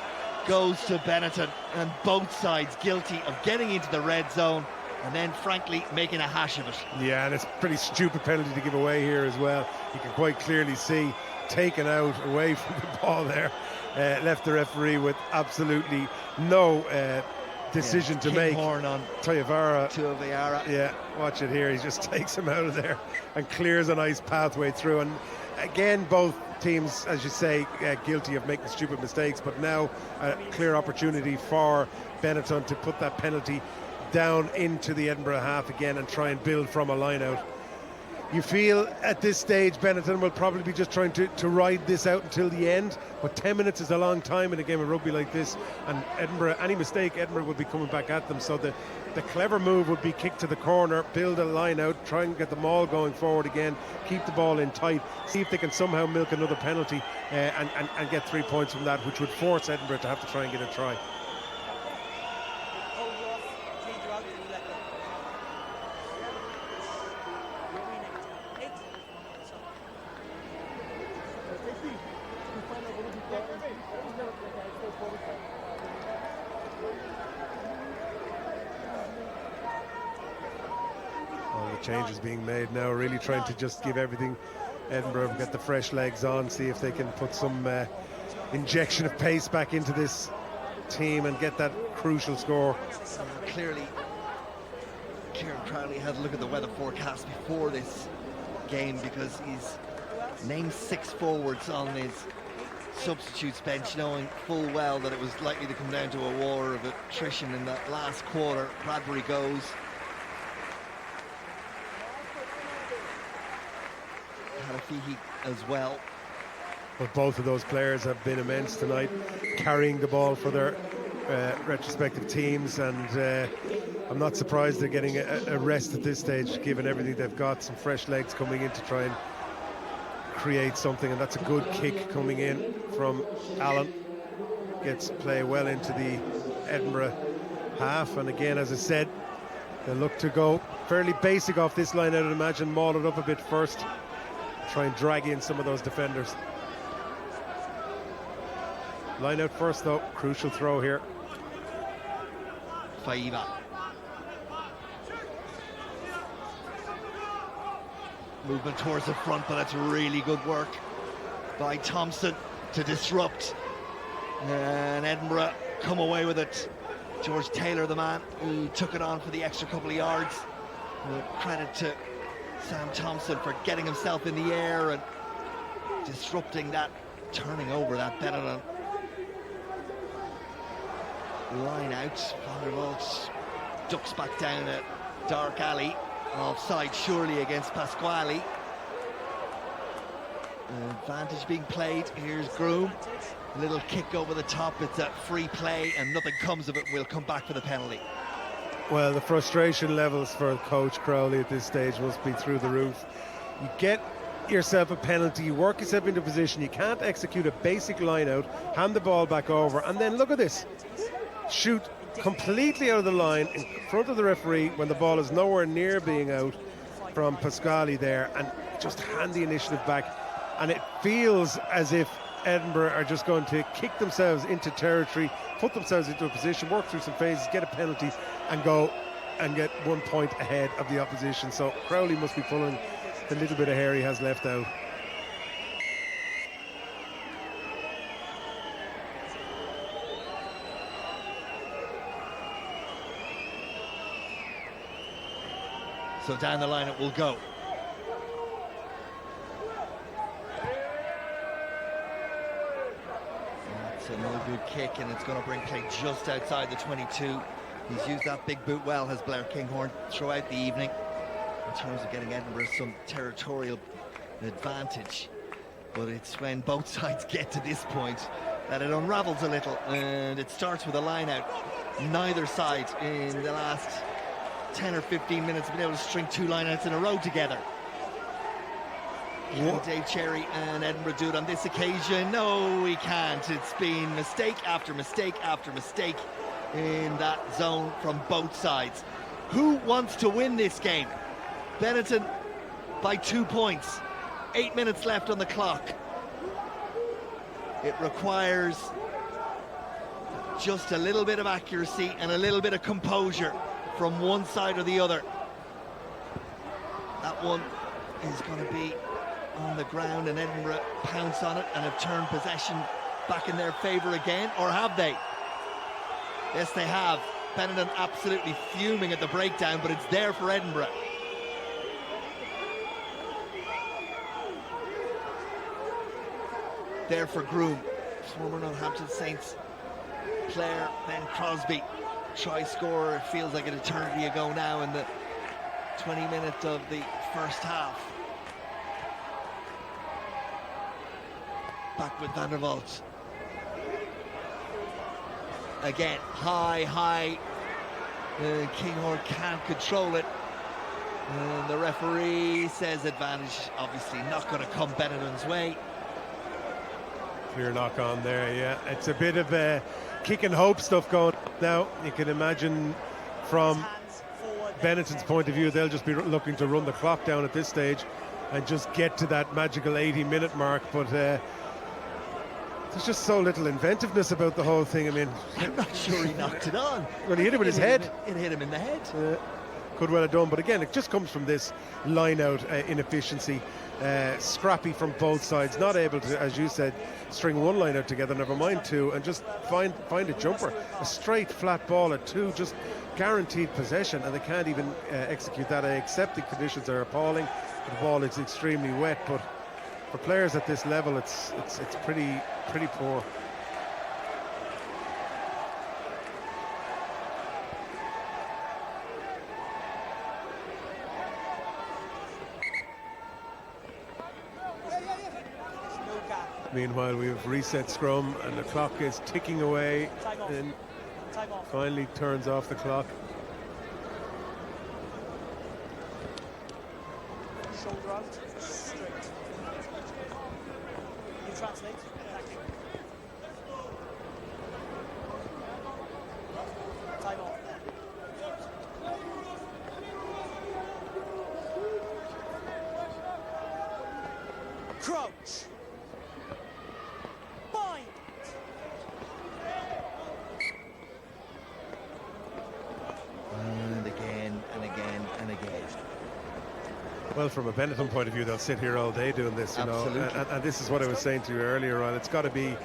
goes to Benetton, and both sides guilty of getting into the red zone and then frankly making a hash of it. Yeah, and it's a pretty stupid penalty to give away here as well. You can quite clearly see taken out away from the ball there, left the referee with absolutely no decision to make. Horn on Tuivasa. Yeah, watch it here. He just takes him out of there and clears a nice pathway through. And again, both teams, as you say, guilty of making stupid mistakes, but now a clear opportunity for Benetton to put that penalty down into the Edinburgh half again and try and build from a line out. You feel at this stage Benetton will probably be just trying to ride this out until the end, but 10 minutes is a long time in a game of rugby like this, and Edinburgh, any mistake, Edinburgh will be coming back at them. So the clever move would be kick to the corner, build a line out, try and get the maul going forward again, keep the ball in tight, see if they can somehow milk another penalty and get 3 points from that, which would force Edinburgh to have to try and get a try. Changes being made now, really trying to just give everything. Edinburgh get the fresh legs on, see if they can put some injection of pace back into this team and get that crucial score. Clearly Kieran Crowley had a look at the weather forecast before this game, because he's named 6 forwards on his substitutes bench, knowing full well that it was likely to come down to a war of attrition in that last quarter. Bradbury goes. Halafihi as well. But both of those players have been immense tonight, carrying the ball for their retrospective teams, and I'm not surprised they're getting a rest at this stage, given everything they've got. Some fresh legs coming in to try and create something, and that's a good kick coming in from Allen. Gets play well into the Edinburgh half, and again, as I said, they look to go fairly basic off this line. I'd imagine maul it up a bit first, try and drag in some of those defenders. Line out first though, crucial throw here. Faiva. Movement towards the front, but that's really good work by Thompson to disrupt. And Edinburgh come away with it. George Taylor, the man who took it on for the extra couple of yards. Credit to Sam Thompson for getting himself in the air and disrupting that, turning over that Benetton line out. Van der Vault ducks back down a dark alley. Offside surely against Pasquale. Advantage being played. Here's Groom. Little kick over the top. It's a free play and nothing comes of it. We'll come back for the penalty. Well, the frustration levels for Coach Crowley at this stage must be through the roof. You get yourself a penalty, you work yourself into position, you can't execute a basic line out, hand the ball back over, and then look at this. Shoot completely out of the line in front of the referee when the ball is nowhere near being out from Pasquale there, and just hand the initiative back. And it feels as if Edinburgh are just going to kick themselves into territory, put themselves into a position, work through some phases, get a penalty, and go and get 1 point ahead of the opposition. So Crowley must be pulling the little bit of hair he has left out. So down the line it will go. That's a no good kick, and it's going to bring play just outside the 22. He's used that big boot well, has Blair Kinghorn, throughout the evening, in terms of getting Edinburgh some territorial advantage. But it's when both sides get to this point that it unravels a little, and it starts with a line out. Neither side in the last 10 or 15 minutes have been able to string 2 lineouts in a row together. Can Dave Cherry and Edinburgh do it on this occasion? No, he can't. It's been mistake after mistake after mistake in that zone from both sides. Who wants to win this game? Benetton by 2 points. 8 minutes left on the clock. It requires just a little bit of accuracy and a little bit of composure from one side or the other. That one is going to be on the ground, and Edinburgh pounce on it and have turned possession back in their favour again, or have they? Yes, they have. Benetton absolutely fuming at the breakdown, but it's there for Edinburgh. There for Groom, former Northampton Saints player. Ben Crosbie, try scorer. It feels like an eternity ago now in the 20 minutes of the first half. Back with Van der Vault. Again, high. Kinghorn can't control it. And the referee says advantage, obviously not going to come Benetton's way. Clear knock on there, yeah. It's a bit of kick and hope stuff going now. You can imagine from Benetton's point of view, they'll just be looking to run the clock down at this stage and just get to that magical 80-minute mark. But there's just so little inventiveness about the whole thing. I mean, I'm not sure he knocked it on. Well, he hit it with his head. It hit him in the head. Could well have done, but again, it just comes from this line-out inefficiency. Scrappy from both sides, not able to, as you said, string one line out together, never mind 2, and just find a jumper. A straight flat ball at 2 just guaranteed possession, and they can't even execute that. I accept the conditions are appalling. The ball is extremely wet, but for players at this level, it's pretty poor. Meanwhile, we've reset scrum and the clock is ticking away, and finally turns off the clock. Shoulder out, straight. You translate. Thank you. Time off. Crouch. Bind. And again, and again, and again. Well, from a Benetton point of view, they'll sit here all day doing this, you know. And this is what I was saying to you earlier on. It's got to be,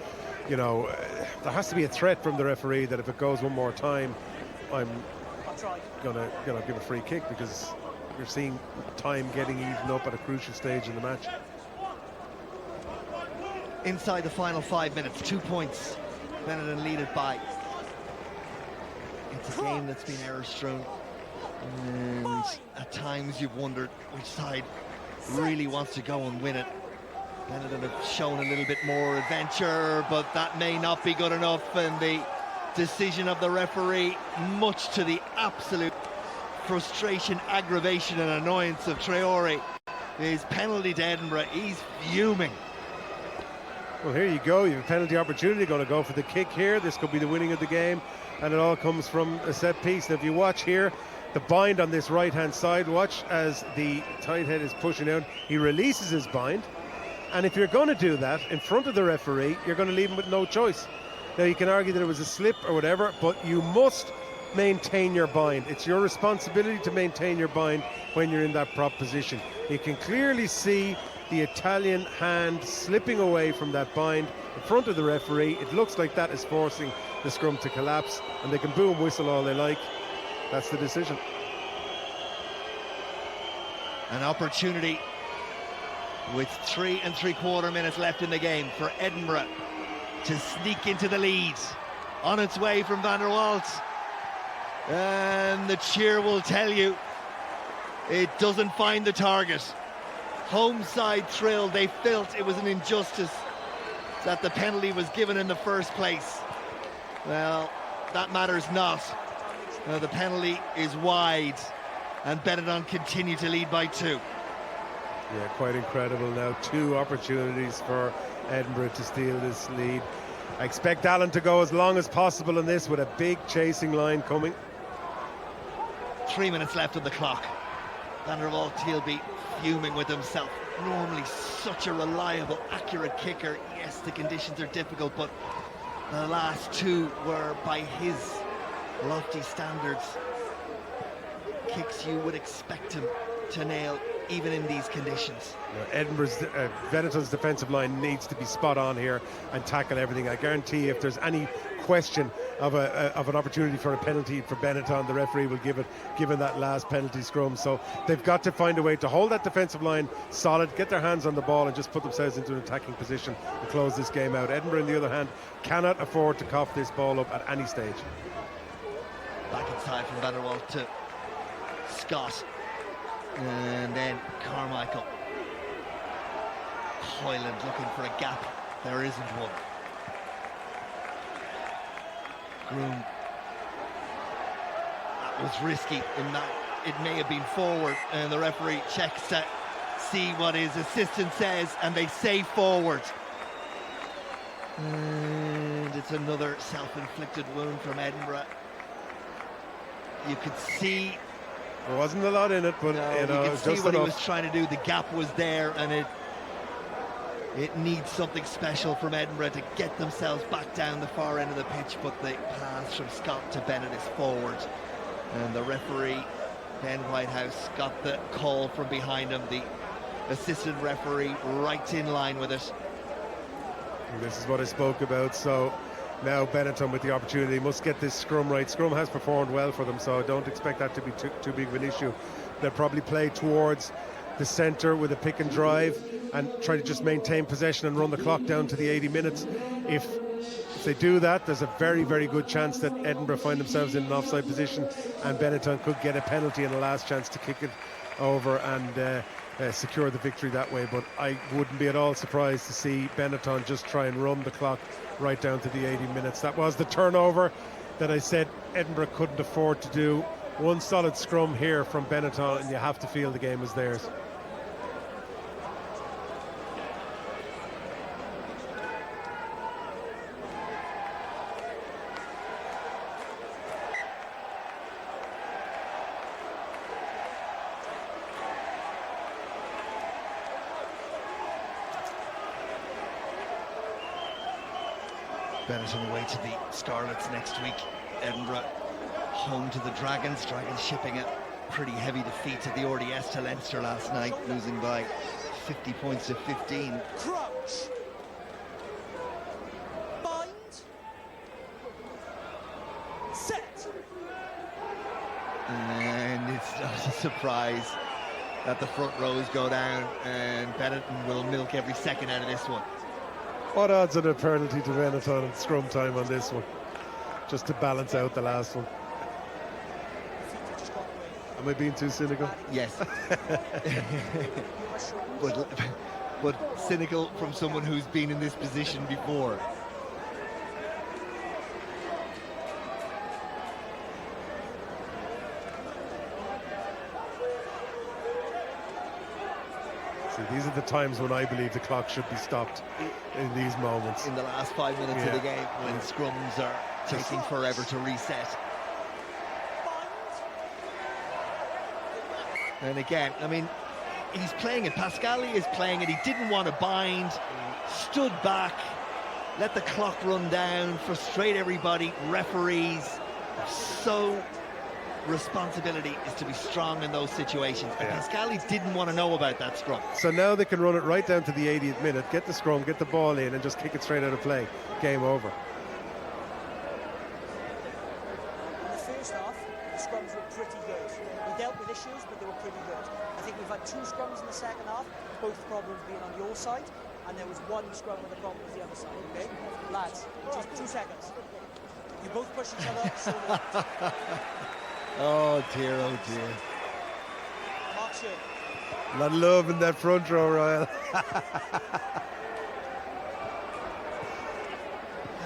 you know, there has to be a threat from the referee that if it goes one more time, I'm gonna give a free kick, because you're seeing time getting eaten up at a crucial stage in the match. Inside the final 5 minutes, 2 points. Benetton lead it by. It's a game that's been error-strewn, and at times you've wondered which side really wants to go and win it. Benetton have shown a little bit more adventure, but that may not be good enough, and the decision of the referee, much to the absolute frustration, aggravation and annoyance of Traore, is penalty to Edinburgh. He's fuming. Well, here you go. You have a penalty opportunity. Going to go for the kick here. This could be the winning of the game, and it all comes from a set piece. Now, if you watch here, the bind on this right-hand side, watch as the tight head is pushing out. He releases his bind, and if you're going to do that in front of the referee, you're going to leave him with no choice. Now, you can argue that it was a slip or whatever, but you must maintain your bind. It's your responsibility to maintain your bind when you're in that prop position. You can clearly see the Italian hand slipping away from that bind in front of the referee. It looks like that is forcing the scrum to collapse, and they can boo and whistle all they like. That's the decision. An opportunity with 3 3/4 minutes left in the game for Edinburgh to sneak into the lead. On its way from Van der Waals, and the cheer will tell you it doesn't find the target. Home side thrilled. They felt it was an injustice that the penalty was given in the first place. Well, that matters not. The penalty is wide, and Benetton continue to lead by 2. Yeah, quite incredible now. 2 opportunities for Edinburgh to steal this lead. I expect Allen to go as long as possible in this, with a big chasing line coming. 3 minutes left on the clock. Van der Waals, he'll be fuming with himself. Normally such a reliable, accurate kicker. Yes, the conditions are difficult, but the last 2 were, by his lofty standards, kicks you would expect him to nail even in these conditions. Edinburgh's Benetton's defensive line needs to be spot on here and tackle everything. I guarantee if there's any question of an opportunity for a penalty for Benetton, the referee will give it, given that last penalty scrum. So they've got to find a way to hold that defensive line solid, get their hands on the ball, and just put themselves into an attacking position and close this game out. Edinburgh, on the other hand, cannot afford to cough this ball up at any stage. Back inside from Van der Waals to Scott, and then Carmichael. Hoyland looking for a gap. There isn't one. Groom. That was risky in that it may have been forward, and the referee checks to see what his assistant says, and they say forward. And it's another self-inflicted wound from Edinburgh. You could see there wasn't a lot in it, but no, you know, you could see just what enough. He was trying to do. The gap was there, and it needs something special from Edinburgh to get themselves back down the far end of the pitch. But the pass from Scott to Bennett is forward, and the referee, Ben Whitehouse, got the call from behind him. The assistant referee right in line with it. And this is what I spoke about. So Now Benetton with the opportunity must get this scrum right. Scrum has performed well for them, so I don't expect that to be too big of an issue. They'll probably play towards the centre with a pick and drive and try to just maintain possession and run the clock down to the 80 minutes. If they do that, there's a very, very good chance that Edinburgh find themselves in an offside position and Benetton could get a penalty and a last chance to kick it over and secure the victory that way. But I wouldn't be at all surprised to see Benetton just try and run the clock right down to the 80 minutes. That was the turnover that I said Edinburgh couldn't afford to do. One solid scrum here from Benetton and you have to feel the game is theirs. Benetton away to the Scarlets next week. Edinburgh home to the Dragons. Dragons shipping a pretty heavy defeat to the RDS to Leinster last night, losing by 50 points to 15. Crouch. Bind. Set. And it's not a surprise that the front rows go down and Benetton will milk every second out of this one. What odds on a penalty to Benetton and scrum time on this one? Just to balance out the last one. Am I being too cynical? Yes. but cynical from someone who's been in this position before. See, these are the times when I believe the clock should be stopped in these moments. In the last 5 minutes of the game, when scrums are taking forever to reset. And again, I mean, he's playing it. Pascali is playing it. He didn't want to bind, stood back, let the clock run down, frustrate everybody. Referees, so responsibility is to be strong in those situations. And Pascali didn't want to know about that scrum. So now they can run it right down to the 80th minute, get the scrum, get the ball in and just kick it straight out of play. Game over. In the first half, the scrums were pretty good. We dealt with issues, but they were pretty good. I think we've had 2 scrums in the second half, both problems being on your side, and there was 1 scrum where the problem was the other side, okay? Lads, just 2 seconds. You both push each other, so Oh dear, oh dear. Mark A lot of love in that front row, Ryle.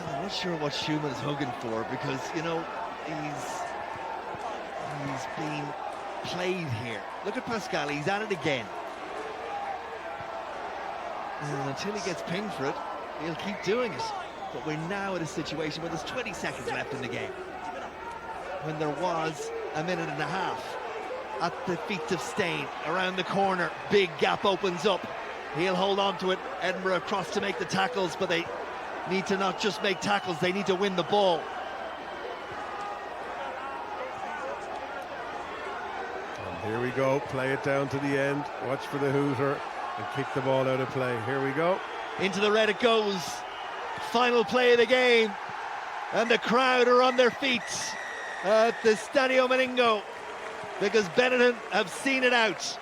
I'm not sure what Schumann's hugging for, because, you know, he's been played here. Look at Pascali, he's at it again. And until he gets pinged for it, he'll keep doing it. But we're now at a situation where there's 20 seconds left in the game, when there was a minute and a half. At the feet of Stain, around the corner, big gap opens up. He'll hold on to it. Edinburgh across to make the tackles, but they need to not just make tackles, they need to win the ball. And here we go, play it down to the end, watch for the hooter and kick the ball out of play. Here we go. Into the red it goes. Final play of the game. And the crowd are on their feet at the Stadio Monigo, because Benetton have seen it out.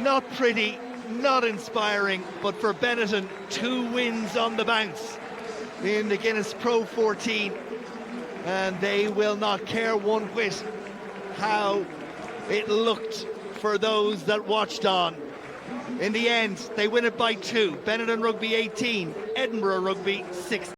Not pretty, not inspiring, but for Benetton, 2 wins on the bounce in the Guinness Pro 14, and they will not care one whit how it looked for those that watched on. In the end, they win it by 2. Benetton Rugby 18, Edinburgh Rugby 6.